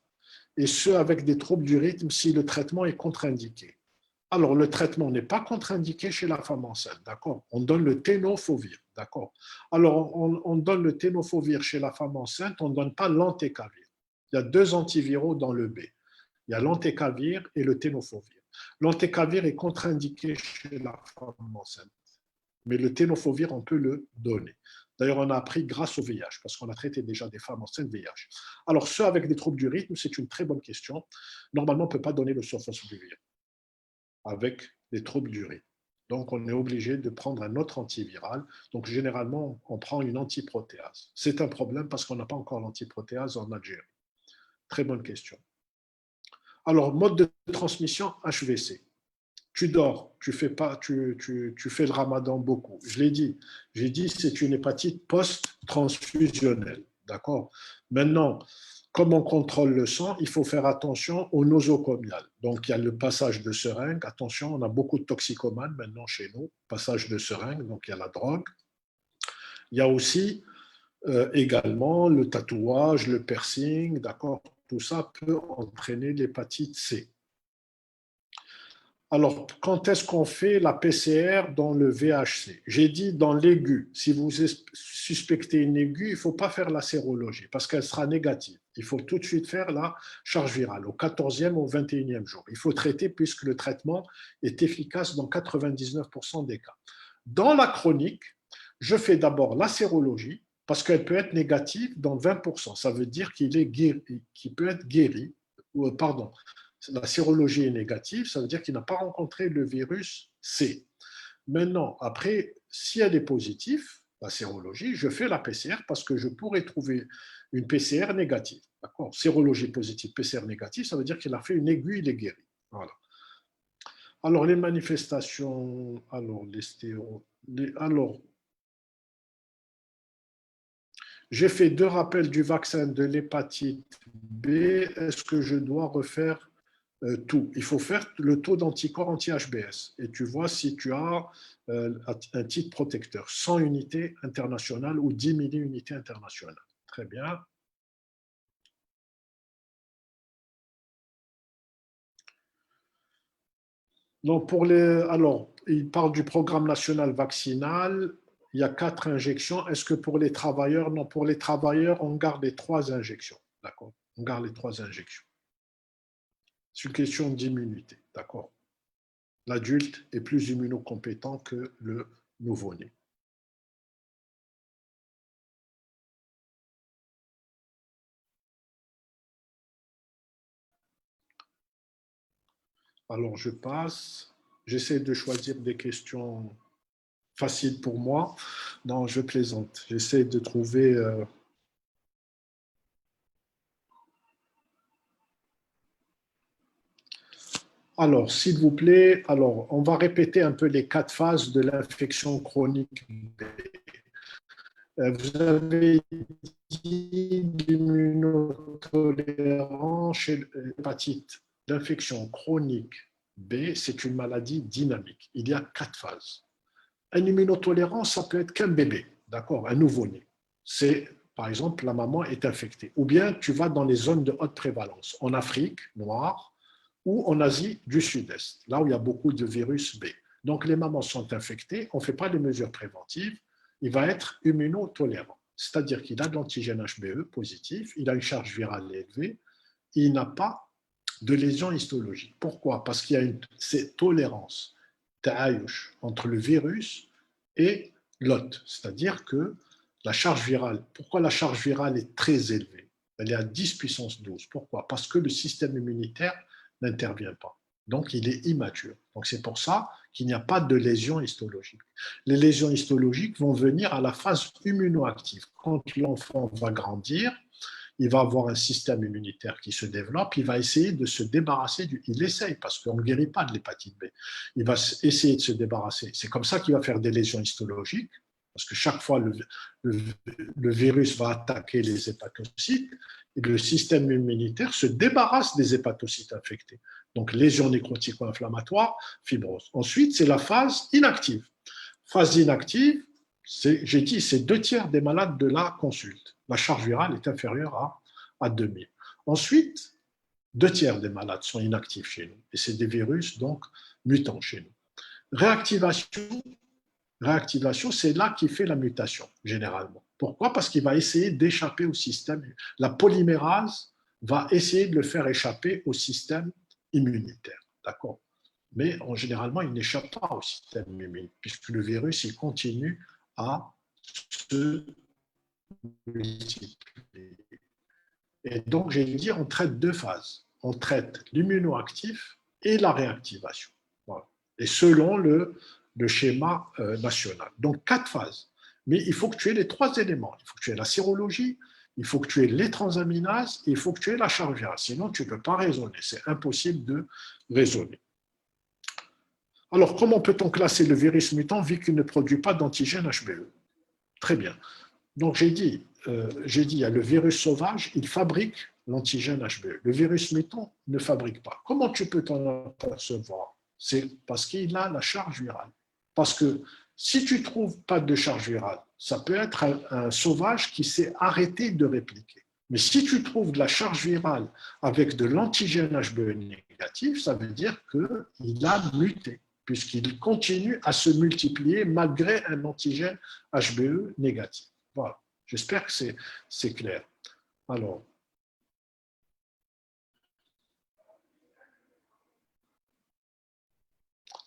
et ce avec des troubles du rythme si le traitement est contre-indiqué? Alors, le traitement n'est pas contre-indiqué chez la femme enceinte, d'accord? On donne le ténofovir, d'accord? Alors, on donne le ténofovir chez la femme enceinte, on ne donne pas l'antécavir. Il y a deux antiviraux dans le B. Il y a l'antécavir et le ténofovir. L'antécavir est contre-indiqué chez la femme enceinte, mais le ténofovir, on peut le donner. D'ailleurs, on a appris grâce au VIH, parce qu'on a traité déjà des femmes enceintes VIH. Alors, ceux avec des troubles du rythme, c'est une très bonne question. Normalement, on ne peut pas donner le sulfosbuvir avec des troubles du rythme. Donc, on est obligé de prendre un autre antiviral. Donc, généralement, on prend une antiprotéase. C'est un problème parce qu'on n'a pas encore l'antiprotéase en Algérie. Très bonne question. Alors, mode de transmission HVC. Tu dors, tu fais le ramadan beaucoup. Je l'ai dit, j'ai dit c'est une hépatite post-transfusionnelle. D'accord. Maintenant, comme on contrôle le sang, il faut faire attention au nosocomial. Donc, il y a le passage de seringue. Attention, on a beaucoup de toxicomanes maintenant chez nous. Passage de seringue, donc il y a la drogue. Il y a aussi également le tatouage, le piercing. D'accord. Tout ça peut entraîner l'hépatite C. Alors, quand est-ce qu'on fait la PCR dans le VHC? J'ai dit dans l'aigu. Si vous suspectez une aiguë, il ne faut pas faire la sérologie parce qu'elle sera négative. Il faut tout de suite faire la charge virale au 14e ou au 21e jour. Il faut traiter puisque le traitement est efficace dans 99% des cas. Dans la chronique, je fais d'abord la sérologie parce qu'elle peut être négative dans 20%. Ça veut dire qu'il peut être guéri, ou pardon, la sérologie est négative, ça veut dire qu'il n'a pas rencontré le virus C. Maintenant, après, si elle est positive, la sérologie, je fais la PCR parce que je pourrais trouver une PCR négative. D'accord. Sérologie positive, PCR négative, ça veut dire qu'il a fait une aiguille, il est guéri. Voilà. Alors, les manifestations, alors, j'ai fait 2 rappels du vaccin de l'hépatite B. Est-ce que je dois refaire tout. Il faut faire le taux d'anticorps anti-HBS et tu vois si tu as un titre protecteur, 100 unités internationales ou 10 000 unités internationales. Très bien. Donc alors, il parle du programme national vaccinal. Il y a 4 injections. Est-ce que pour les travailleurs? Non, pour les travailleurs, on garde les 3 injections. D'accord. On garde les 3 injections. C'est une question d'immunité. D'accord. L'adulte est plus immunocompétent que le nouveau-né. Alors, je passe. J'essaie de choisir des questions faciles pour moi. Non, je plaisante. J'essaie de trouver. Alors, s'il vous plaît, alors, on va répéter un peu les 4 phases de l'infection chronique B. Vous avez dit l'immunotolérance chez l'hépatite d'infection chronique B, c'est une maladie dynamique. Il y a 4 phases. Un immunotolérant, ça peut être qu'un bébé, d'accord, un nouveau-né. C'est, par exemple, la maman est infectée. Ou bien tu vas dans les zones de haute prévalence, en Afrique noire ou en Asie du Sud-Est, là où il y a beaucoup de virus B. Donc les mamans sont infectées, on ne fait pas de mesures préventives, il va être immunotolérant. C'est-à-dire qu'il a de l'antigène HBE positif, il a une charge virale élevée, il n'a pas de lésion histologique. Pourquoi? Parce qu'il y a une tolérance entre le virus et l'hôte. C'est-à-dire que la charge virale, pourquoi la charge virale est très élevée? Elle est à 10 puissance 12. Pourquoi? Parce que le système immunitaire n'intervient pas. Donc, il est immature. Donc, c'est pour ça qu'il n'y a pas de lésions histologiques. Les lésions histologiques vont venir à la phase immunoactive. Quand l'enfant va grandir, il va avoir un système immunitaire qui se développe, il va essayer de se débarrasser il essaye parce qu'on ne guérit pas de l'hépatite B. Il va essayer de se débarrasser. C'est comme ça qu'il va faire des lésions histologiques, parce que chaque fois le virus va attaquer les hépatocytes et le système immunitaire se débarrasse des hépatocytes infectés. Donc lésions nécrotico-inflammatoires, fibrose. Ensuite, c'est la phase inactive. Phase inactive, j'ai dit, c'est 2 tiers des malades de la consulte. La charge virale est inférieure à 2000. Ensuite, 2 tiers des malades sont inactifs chez nous. Et c'est des virus, donc, mutants chez nous. Réactivation, c'est là qui fait la mutation, généralement. Pourquoi? Parce qu'il va essayer d'échapper au système. La polymérase va essayer de le faire échapper au système immunitaire. D'accord? Mais généralement, il n'échappe pas au système immunitaire, puisque le virus, il continue à se multiplier. Et donc, j'ai dit, on traite 2 phases. On traite l'immunoactif et la réactivation. Voilà. Et selon le schéma national. Donc, 4 phases. Mais il faut que tu aies les 3 éléments. Il faut que tu aies la sérologie, il faut que tu aies les transaminases et il faut que tu aies la charge virale. Sinon, tu ne peux pas raisonner. C'est impossible de raisonner. Alors, comment peut-on classer le virus mutant vu qu'il ne produit pas d'antigène HBE? Très bien. Donc, j'ai dit, il y a le virus sauvage, il fabrique l'antigène HBE. Le virus mutant ne fabrique pas. Comment tu peux t'en apercevoir? C'est parce qu'il a la charge virale. Parce que si tu ne trouves pas de charge virale, ça peut être un sauvage qui s'est arrêté de répliquer. Mais si tu trouves de la charge virale avec de l'antigène HBE négatif, ça veut dire qu'il a muté, puisqu'il continue à se multiplier malgré un antigène HBE négatif. Voilà. J'espère que c'est clair.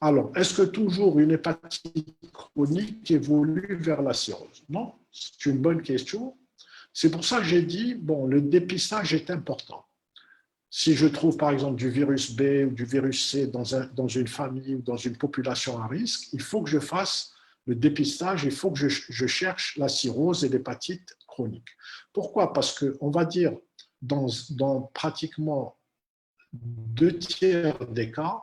Alors, est-ce que toujours une hépatite chronique évolue vers la cirrhose? Non, c'est une bonne question. C'est pour ça que j'ai dit, bon, le dépistage est important. Si je trouve par exemple du virus B ou du virus C dans une famille ou dans une population à risque, il faut que je fasse le dépistage, il faut que je cherche la cirrhose et l'hépatite chronique. Pourquoi? Parce qu'on va dire dans pratiquement 2 tiers des cas,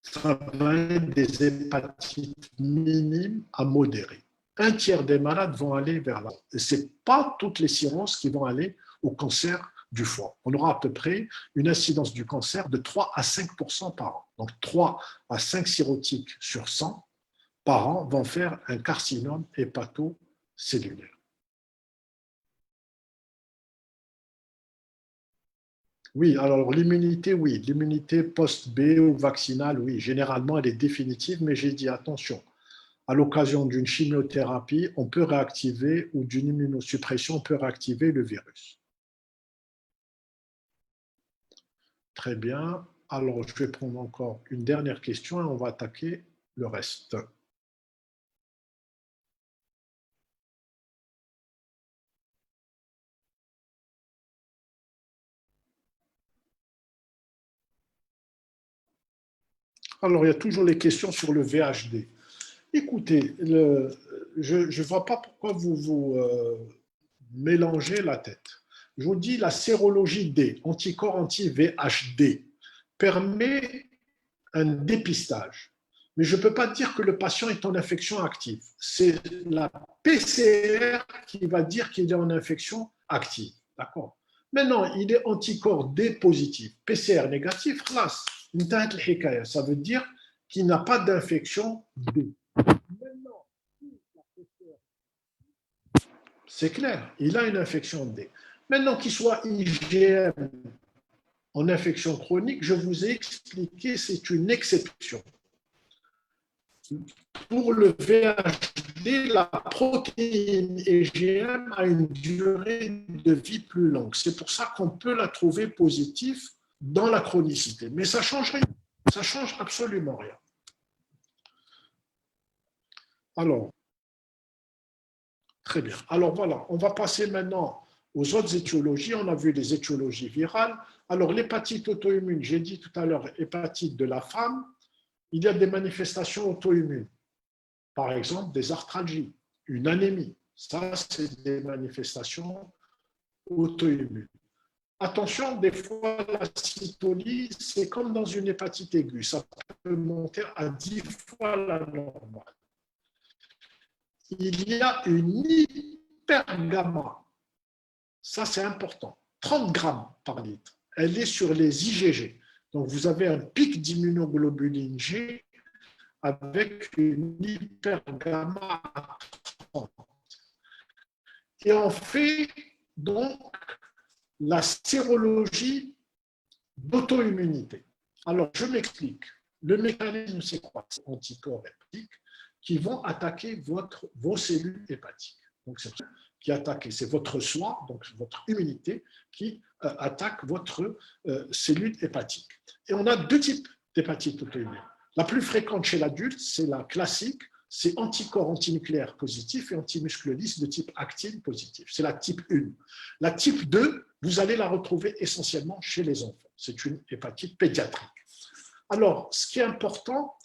ça va être des hépatites minimes à modérées. 1 tiers des malades vont aller vers là. Et ce n'est pas toutes les cirrhoses qui vont aller au cancer du foie. On aura à peu près une incidence du cancer de 3 à 5% par an. Donc 3 à 5 cirrhotiques sur 100 par an vont faire un carcinome hépatocellulaire. Oui, alors l'immunité, oui, l'immunité post-B ou vaccinale, oui, généralement elle est définitive, mais j'ai dit attention, à l'occasion d'une chimiothérapie, on peut réactiver ou d'une immunosuppression, on peut réactiver le virus. Très bien. Alors, je vais prendre encore une dernière question et on va attaquer le reste. Alors, il y a toujours les questions sur le VHD. Écoutez, je ne vois pas pourquoi vous mélangez la tête. Je vous dis, la sérologie D, anticorps anti-VHD, permet un dépistage. Mais je ne peux pas dire que le patient est en infection active. C'est la PCR qui va dire qu'il est en infection active. D'accord. Maintenant, il est anticorps D positif, PCR négatif, classe. Ça veut dire qu'il n'a pas d'infection D. Maintenant, c'est clair, il a une infection D. Maintenant qu'il soit IgM en infection chronique, je vous ai expliqué, c'est une exception. Pour le VHD, la protéine IgM a une durée de vie plus longue. C'est pour ça qu'on peut la trouver positive dans la chronicité. Mais ça ne change rien. Ça ne change absolument rien. Alors, très bien. Alors voilà, on va passer maintenant aux autres étiologies. On a vu les étiologies virales. Alors, l'hépatite auto-immune, j'ai dit tout à l'heure, hépatite de la femme, il y a des manifestations auto-immunes. Par exemple, des arthralgies, une anémie. Ça, c'est des manifestations auto-immunes. Attention, des fois, la cytolyse, c'est comme dans une hépatite aiguë. Ça peut monter à 10 fois la normale. Il y a une hypergamma. Ça, c'est important. 30 grammes par litre. Elle est sur les IgG. Donc, vous avez un pic d'immunoglobuline G avec une hypergamma à 30. Et on fait donc la sérologie d'auto-immunité. Alors, je m'explique. Le mécanisme, c'est quoi? C'est anticorps hépatiques qui vont attaquer vos cellules hépatiques. Donc, c'est qui attaque, c'est votre soi, donc votre immunité, qui attaque votre cellule hépatique. Et on a deux types d'hépatite auto-immune. La plus fréquente chez l'adulte, c'est la classique, c'est anticorps antinucléaires positifs et antimusclelis de type actine positif. C'est la type 1. La type 2, vous allez la retrouver essentiellement chez les enfants. C'est une hépatite pédiatrique. Alors, ce qui est important,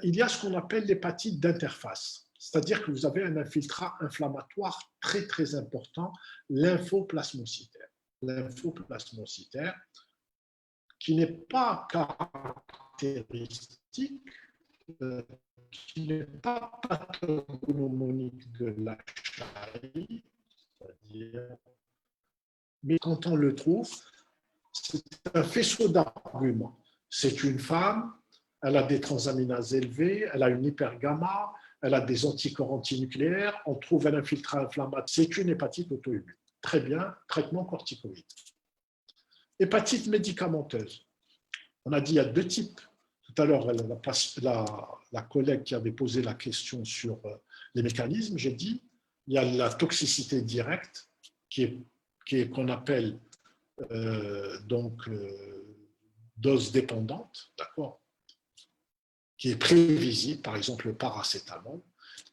il y a ce qu'on appelle l'hépatite d'interface. C'est-à-dire que vous avez un infiltrat inflammatoire très, très important, lymphoplasmocytaire. Lymphoplasmocytaire, qui n'est pas caractéristique, qui n'est pas pathognomonique de la charie, c'est-à-dire, mais quand on le trouve, c'est un faisceau d'arguments. C'est une femme, elle a des transaminases élevées, elle a une hypergamma, elle a des anticorps antinucléaires, on trouve un infiltrat inflammatoire. C'est une hépatite auto-immune. Très bien, traitement corticoïde. Hépatite médicamenteuse. On a dit qu'il y a deux types. Tout à l'heure, la collègue qui avait posé la question sur les mécanismes, j'ai dit, il y a la toxicité directe qu'on appelle dose dépendante, d'accord, qui est prévisible, par exemple le paracétamol,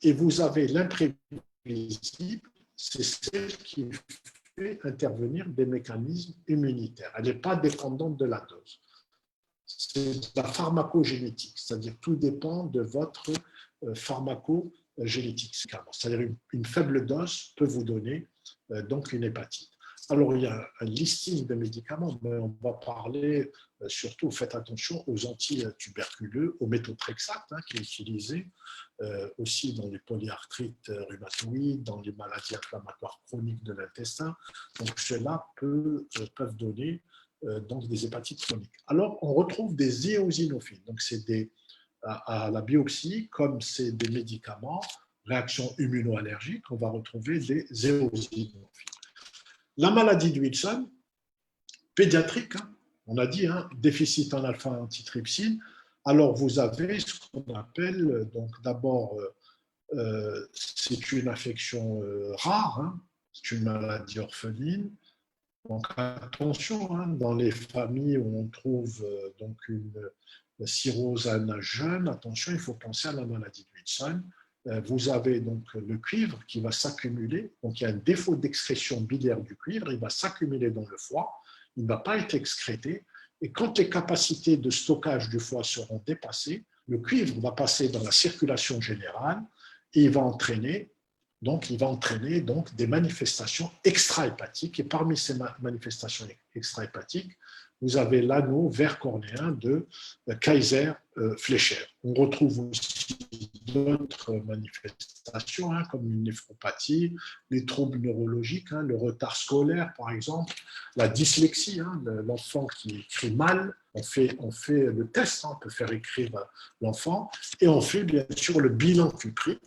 et vous avez l'imprévisible, c'est celle qui fait intervenir des mécanismes immunitaires. Elle n'est pas dépendante de la dose. C'est la pharmacogénétique, c'est-à-dire tout dépend de votre pharmacogénétique. C'est-à-dire une faible dose peut vous donner donc une hépatite. Alors, il y a un listing de médicaments, mais on va parler surtout, faites attention aux antituberculeux, au méthotrexate qui est utilisé aussi dans les polyarthrites rhumatoïdes, dans les maladies inflammatoires chroniques de l'intestin. Donc, cela peuvent donner donc des hépatites chroniques. Alors, on retrouve des éosinophiles. Donc, c'est à la biopsie, comme c'est des médicaments, réaction immunoallergique, on va retrouver des éosinophiles. La maladie de Wilson, pédiatrique, on a dit, déficit en alpha-antitrypsine. Alors, vous avez ce qu'on appelle, donc d'abord, c'est une affection rare, c'est une maladie orpheline. Donc, attention, dans les familles où on trouve donc une cirrhose à un âge jeune, attention, il faut penser à la maladie de Wilson. Vous avez donc le cuivre qui va s'accumuler, donc il y a un défaut d'excrétion biliaire du cuivre, il va s'accumuler dans le foie, il ne va pas être excrété, et quand les capacités de stockage du foie seront dépassées, le cuivre va passer dans la circulation générale et il va entraîner des manifestations extra-hépatiques. Et parmi ces manifestations extra-hépatiques, vous avez l'anneau vert cornéen de Kaiser-Fleischer. On retrouve aussi d'autres manifestations, comme une néphropathie, les troubles neurologiques, le retard scolaire, par exemple, la dyslexie, l'enfant qui écrit mal. On fait le test, on peut faire écrire l'enfant, et on fait bien sûr le bilan cuprique.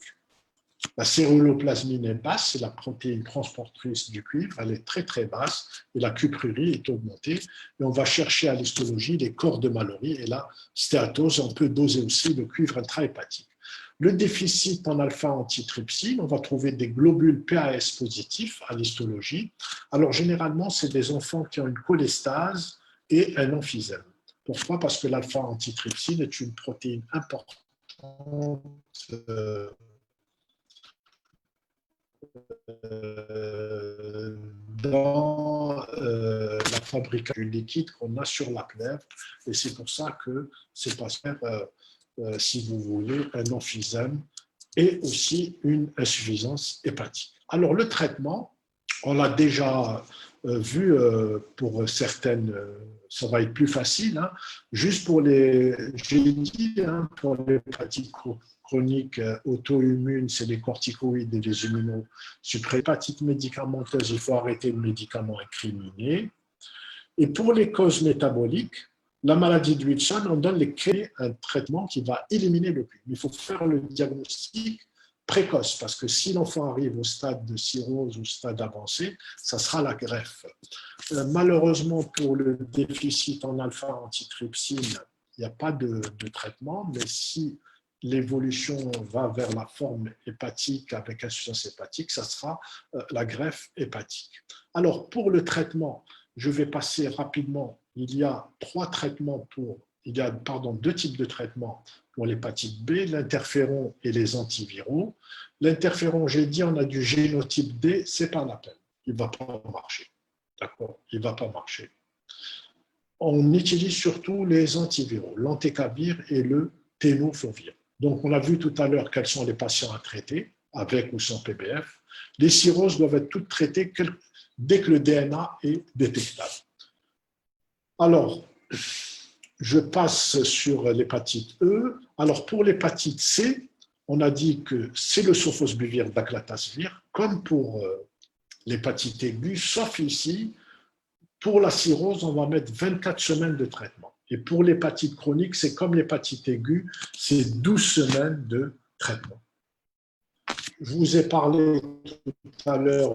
La céruloplasmine est basse, c'est la protéine transportrice du cuivre, elle est très très basse, et la cuprurie est augmentée. Et on va chercher à l'histologie les corps de Mallory, et la stéatose, on peut doser aussi le cuivre intrahépatique. Le déficit en alpha-antitrypsine, on va trouver des globules PAS positifs à l'histologie. Alors généralement, c'est des enfants qui ont une cholestase et un emphysème. Pourquoi? Parce que l'alpha-antitrypsine est une protéine importante dans la fabrication du liquide qu'on a sur la plèvre. Et c'est pour ça que c'est pas faire, si vous voulez, un emphysème et aussi une insuffisance hépatique. Alors, le traitement, on l'a déjà vu pour certaines, ça va être plus facile, juste pour j'ai dit, pour l'hépatique chronique auto-immune, c'est les corticoïdes et les immunosuppresseurs. L'hépatite médicamenteuse, il faut arrêter le médicament incriminé. Et pour les causes métaboliques, la maladie de Wilson, on donne un traitement qui va éliminer le cuivre. Il faut faire le diagnostic précoce, parce que si l'enfant arrive au stade de cirrhose ou au stade avancé, ça sera la greffe. Malheureusement, pour le déficit en alpha-antitrypsine, il n'y a pas de traitement, mais si l'évolution va vers la forme hépatique avec insuffisance hépatique, ça sera la greffe hépatique. Alors, pour le traitement, je vais passer rapidement. Il y a deux types de traitements pour l'hépatite B, l'interféron et les antiviraux. L'interféron, j'ai dit, on a du génotype D, c'est pas la peine. Il ne va pas marcher. D'accord? Il ne va pas marcher. On utilise surtout les antiviraux, l'entecavir et le tenofovir. Donc, on a vu tout à l'heure quels sont les patients à traiter, avec ou sans PBF. Les cirrhoses doivent être toutes traitées dès que le DNA est détectable. Alors, je passe sur l'hépatite E. Alors, pour l'hépatite C, on a dit que c'est le sofosbuvir daclatasvir, comme pour l'hépatite aiguë, sauf ici, pour la cirrhose, on va mettre 24 semaines de traitement. Et pour l'hépatite chronique, c'est comme l'hépatite aiguë, c'est 12 semaines de traitement. Je vous ai parlé tout à l'heure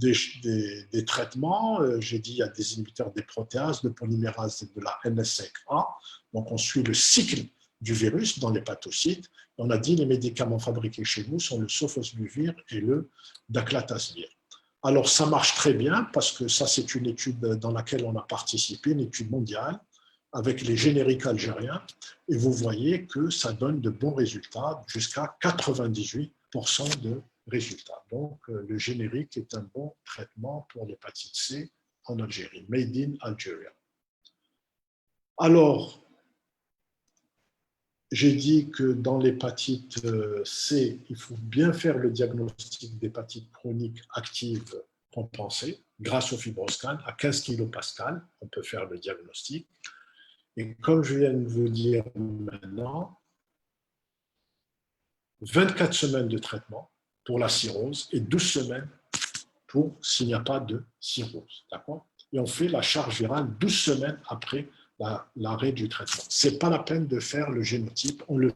des traitements. J'ai dit qu'il y a des inhibiteurs des protéases, de polymérase et de la NS5A. Donc, on suit le cycle du virus dans l'hépatocyte. On a dit que les médicaments fabriqués chez nous sont le sofosbuvir et le daclatasvir. Alors, ça marche très bien parce que ça, c'est une étude dans laquelle on a participé, une étude mondiale avec les génériques algériens. Et vous voyez que ça donne de bons résultats, jusqu'à 98% de résultats. Donc, le générique est un bon traitement pour l'hépatite C en Algérie, made in Algeria. Alors, j'ai dit que dans l'hépatite C, il faut bien faire le diagnostic d'hépatite chronique active compensée grâce au fibroscan à 15 kPa. On peut faire le diagnostic. Et comme je viens de vous dire maintenant, 24 semaines de traitement pour la cirrhose et 12 semaines pour s'il n'y a pas de cirrhose. D'accord? Et on fait la charge virale 12 semaines après l'arrêt du traitement. Ce n'est pas la peine de faire le génotype. On le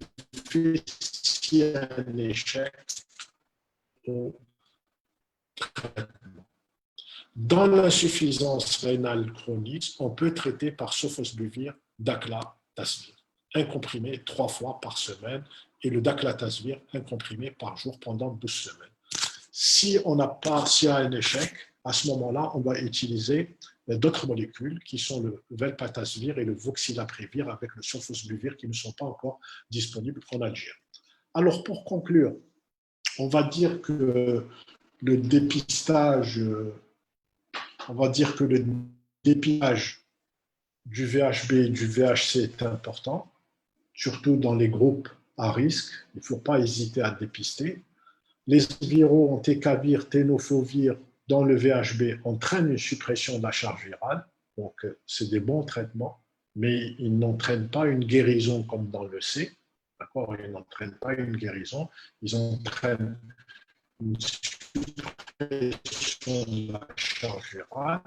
fait s'il y a un échec au traitement. Dans l'insuffisance rénale chronique, on peut traiter par sofosbuvir, daclatasvir, un comprimé 3 fois par semaine, et le daclatasvir, un comprimé par jour pendant 12 semaines. Si on n'a pas, s'il y a un échec, à ce moment-là, on va utiliser d'autres molécules qui sont le velpatasvir et le voxilaprevir avec le sofosbuvir qui ne sont pas encore disponibles en Algérie. Alors, pour conclure, on va dire que le dépistage, du VHB et du VHC est important, surtout dans les groupes à risque. Il ne faut pas hésiter à dépister. Les viraux entecavir, tenofovir dans le VHB entraînent une suppression de la charge virale. Donc, c'est des bons traitements, mais ils n'entraînent pas une guérison comme dans le C. D'accord? Ils n'entraînent pas une guérison. Ils entraînent une suppression de la charge virale.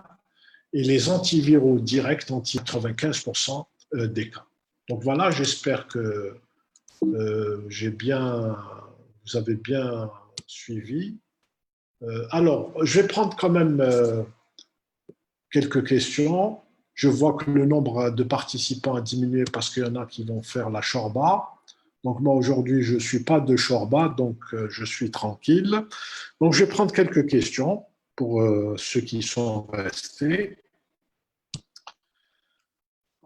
Et les antiviraux directs anti-95% des cas. Donc voilà, j'espère que vous avez bien suivi. Alors, je vais prendre quand même quelques questions. Je vois que le nombre de participants a diminué parce qu'il y en a qui vont faire la shorba. Donc moi, aujourd'hui, je ne suis pas de shorba, donc je suis tranquille. Donc, je vais prendre quelques questions pour ceux qui sont restés.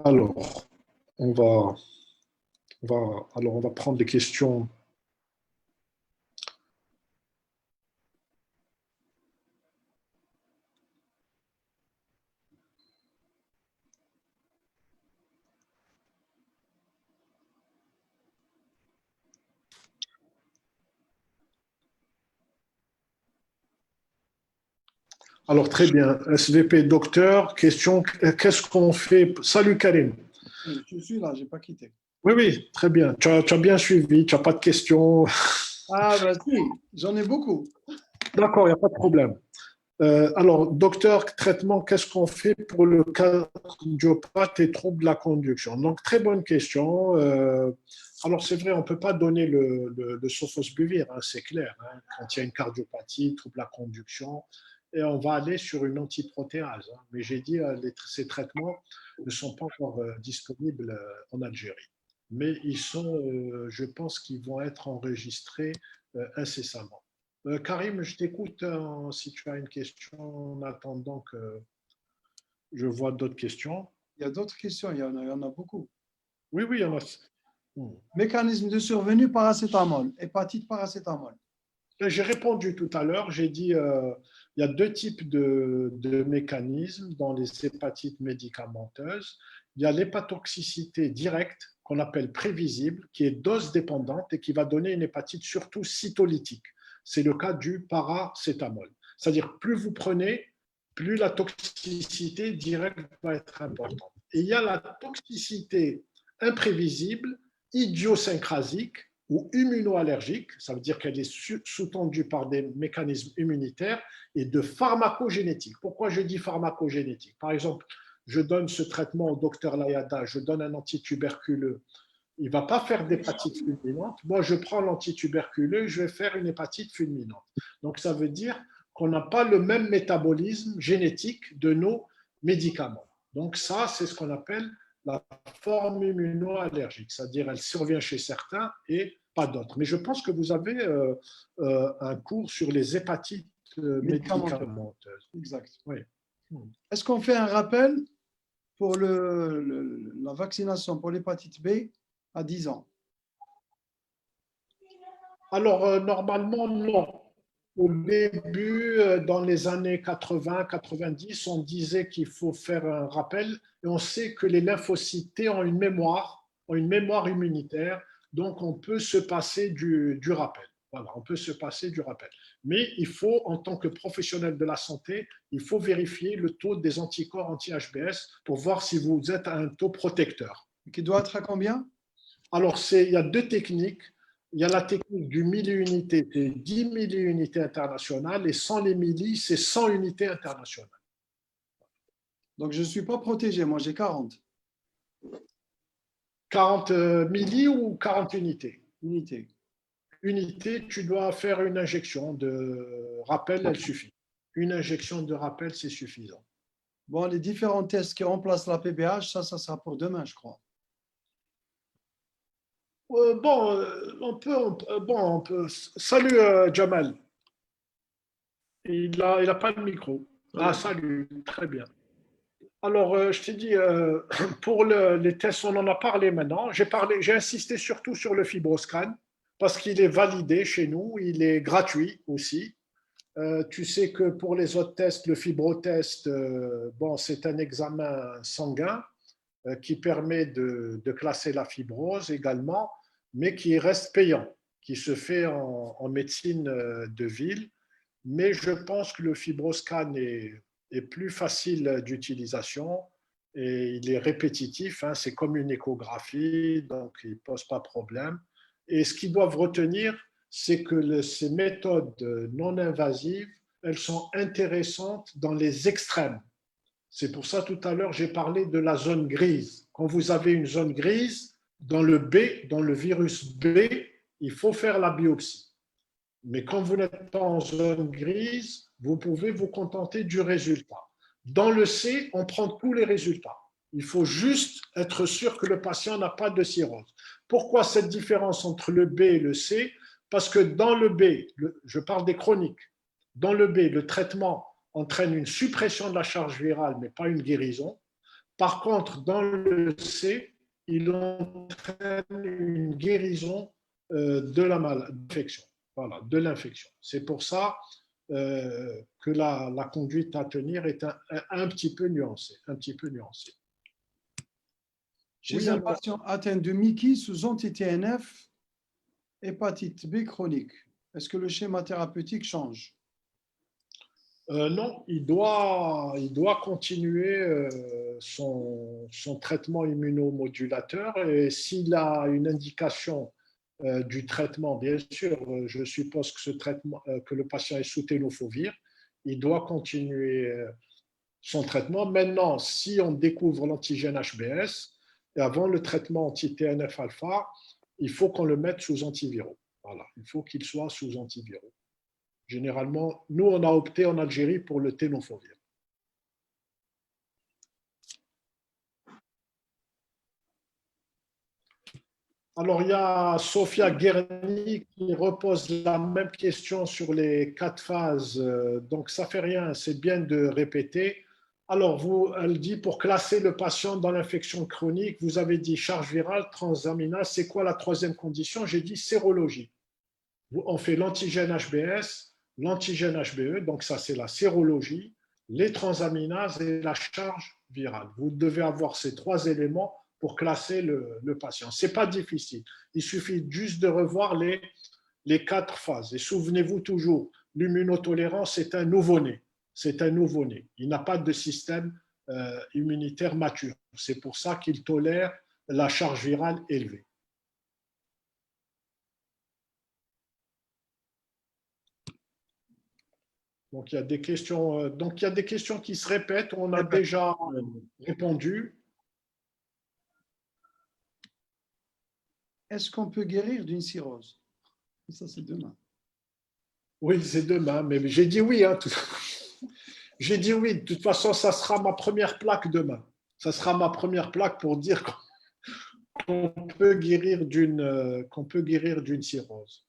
Alors, on va prendre les questions. Alors, très bien. SVP docteur, question, qu'est-ce qu'on fait? Salut Karim. Je suis là, je n'ai pas quitté. Oui, oui, très bien. Tu as bien suivi, tu n'as pas de questions. Ah, ben si, j'en ai beaucoup. D'accord, il n'y a pas de problème. Alors, docteur, traitement, qu'est-ce qu'on fait pour le cardiopathe et troubles de la conduction? Donc, très bonne question. Alors, c'est vrai, on ne peut pas donner le sofosbuvir, hein, c'est clair. Hein, quand il y a une cardiopathie, trouble de la conduction, et on va aller sur une antiprotéase. Hein. Mais j'ai dit, ces traitements ne sont pas encore disponibles en Algérie. Mais je pense qu'ils vont être enregistrés incessamment. Karim, je t'écoute si tu as une question en attendant que je vois d'autres questions. Il y a d'autres questions, il y en a beaucoup. Oui, oui, il y en a. Mécanisme de survenue paracétamol, hépatite paracétamol. J'ai répondu tout à l'heure, j'ai dit il y a deux types de mécanismes dans les hépatites médicamenteuses. Il y a l'hépatotoxicité directe qu'on appelle prévisible, qui est dose dépendante et qui va donner une hépatite surtout cytolytique. C'est le cas du paracétamol. C'est-à-dire, plus vous prenez, plus la toxicité directe va être importante. Et il y a la toxicité imprévisible, idiosyncrasique ou immunoallergique, ça veut dire qu'elle est sous-tendue par des mécanismes immunitaires et de pharmacogénétique. Pourquoi je dis pharmacogénétique? Par exemple, je donne ce traitement au docteur Layada, je donne un antituberculeux, il ne va pas faire d'hépatite fulminante. Moi, je prends l'antituberculeux, je vais faire une hépatite fulminante. Donc, ça veut dire qu'on n'a pas le même métabolisme génétique de nos médicaments. Donc, ça, c'est ce qu'on appelle la forme immunoallergique, c'est-à-dire elle survient chez certains et pas d'autres. Mais je pense que vous avez un cours sur les hépatites médicamenteuses. Exact. Oui. Est-ce qu'on fait un rappel pour la vaccination pour l'hépatite B à 10 ans? Alors, normalement, non. Au début, dans les années 80-90, on disait qu'il faut faire un rappel et on sait que les lymphocytes T ont une mémoire immunitaire, donc on peut se passer du rappel. Voilà, on peut se passer du rappel. Mais il faut, en tant que professionnel de la santé, il faut vérifier le taux des anticorps anti-HBS pour voir si vous êtes à un taux protecteur. Qui doit être à combien? Alors, il y a deux techniques. Il y a la technique du milliunité, c'est 10 milliunités internationales, et sans les milli, c'est 100 unités internationales. Donc, je ne suis pas protégé. Moi, j'ai 40 40 milli ou 40 unités? unités. Unité, tu dois faire une injection de rappel, elle suffit. Une injection de rappel, c'est suffisant. Bon, les différents tests qui remplacent la PBH, ça sera pour demain, je crois. On peut. Salut, Jamal. Il n'a pas de micro. Ah, salut, très bien. Alors, je t'ai dit, pour les tests, on en a parlé maintenant. J'ai insisté surtout sur le fibroscan parce qu'il est validé chez nous, il est gratuit aussi. Tu sais que pour les autres tests, le fibrotest, c'est un examen sanguin qui permet de classer la fibrose également, mais qui reste payant, qui se fait en médecine de ville. Mais je pense que le fibroscan est plus facile d'utilisation et il est répétitif, hein, c'est comme une échographie, donc il ne pose pas de problème. Et ce qu'ils doivent retenir, c'est que ces méthodes non invasives, elles sont intéressantes dans les extrêmes. C'est pour ça tout à l'heure j'ai parlé de la zone grise. Quand vous avez une zone grise, dans le B, dans le virus B, il faut faire la biopsie. Mais quand vous n'êtes pas en zone grise, vous pouvez vous contenter du résultat. Dans le C, on prend tous les résultats. Il faut juste être sûr que le patient n'a pas de cirrhose. Pourquoi cette différence entre le B et le C? Parce que dans le B, je parle des chroniques, dans le B, le traitement entraîne une suppression de la charge virale, mais pas une guérison. Par contre, dans le C, il entraîne une guérison de l'infection. Voilà, de l'infection. C'est pour ça que la conduite à tenir est un petit peu nuancée. Un petit peu nuancée. Chez un patient atteint de Mickey sous anti-TNF, hépatite B chronique, est-ce que le schéma thérapeutique change? Non, il doit continuer son traitement immunomodulateur et s'il a une indication du traitement, bien sûr, je suppose que ce traitement, que le patient est sous tenofovir, il doit continuer son traitement. Maintenant, si on découvre l'antigène HBS, et avant le traitement anti-TNF-alpha, il faut qu'on le mette sous antiviraux. Voilà, il faut qu'il soit sous antiviraux. Généralement, nous, on a opté en Algérie pour le tenofovir. Alors, il y a Sophia Guerni qui repose la même question sur les 4 phases. Donc, ça ne fait rien, c'est bien de répéter. Alors, elle dit, pour classer le patient dans l'infection chronique, vous avez dit charge virale, transaminase. C'est quoi la troisième condition? J'ai dit sérologie. On fait l'antigène HBS, l'antigène HBE, donc ça c'est la sérologie, les transaminases et la charge virale. Vous devez avoir ces 3 éléments pour classer le patient. Ce n'est pas difficile. Il suffit juste de revoir les 4 phases. Et souvenez-vous toujours, l'immunotolérance, c'est un nouveau-né. C'est un nouveau-né. Il n'a pas de système immunitaire mature. C'est pour ça qu'il tolère la charge virale élevée. Donc il y a des questions qui se répètent. On a déjà répondu. Est-ce qu'on peut guérir d'une cirrhose? Ça, c'est demain. Oui, c'est demain, mais j'ai dit oui. Hein, j'ai dit oui. De toute façon, ça sera ma première plaque demain. Ça sera ma première plaque pour dire qu'on peut guérir d'une cirrhose.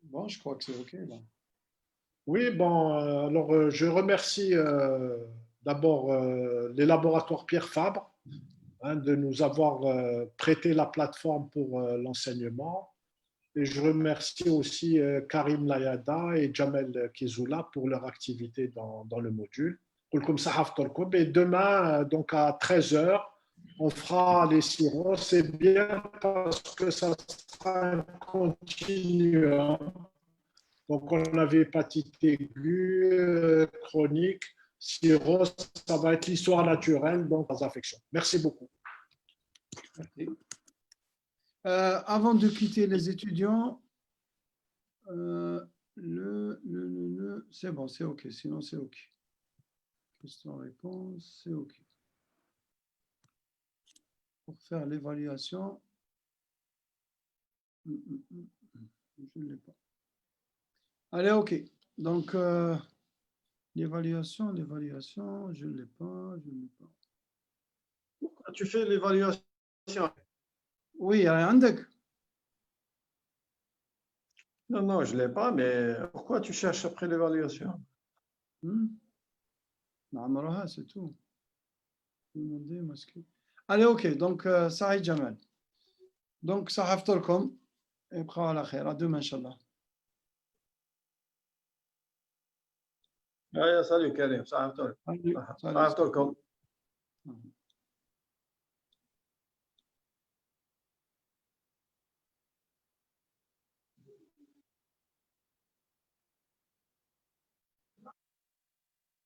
Bon, je crois que c'est OK. Là. Oui, bon, alors je remercie d'abord les laboratoires Pierre Fabre de nous avoir prêté la plateforme pour l'enseignement. Et je remercie aussi Karim Layada et Jamel Kizoula pour leur activité dans le module. Et demain, donc à 13h, on fera les sirop. C'est bien parce que ça sera un continuum. Donc, on avait hépatite aiguë, chronique, cirrhose, ça va être l'histoire naturelle, donc les infections. Merci beaucoup. Avant de quitter les étudiants, c'est bon, c'est OK. Sinon, c'est OK. Question-réponse, c'est OK. Pour faire l'évaluation, je ne l'ai pas. Allez, OK. Donc, l'évaluation, je ne l'ai pas, Pourquoi tu fais l'évaluation? Oui, عندك. Non, je ne l'ai pas, mais pourquoi tu cherches après l'évaluation? نعمرها, c'est tout. Demander, masquer. Allez, OK. Donc, Saïd Jamal. Donc, صحفتكم. ابقوا على خير. À demain, Inch'Allah. Salut Karim, ça va. Salut. Ça va.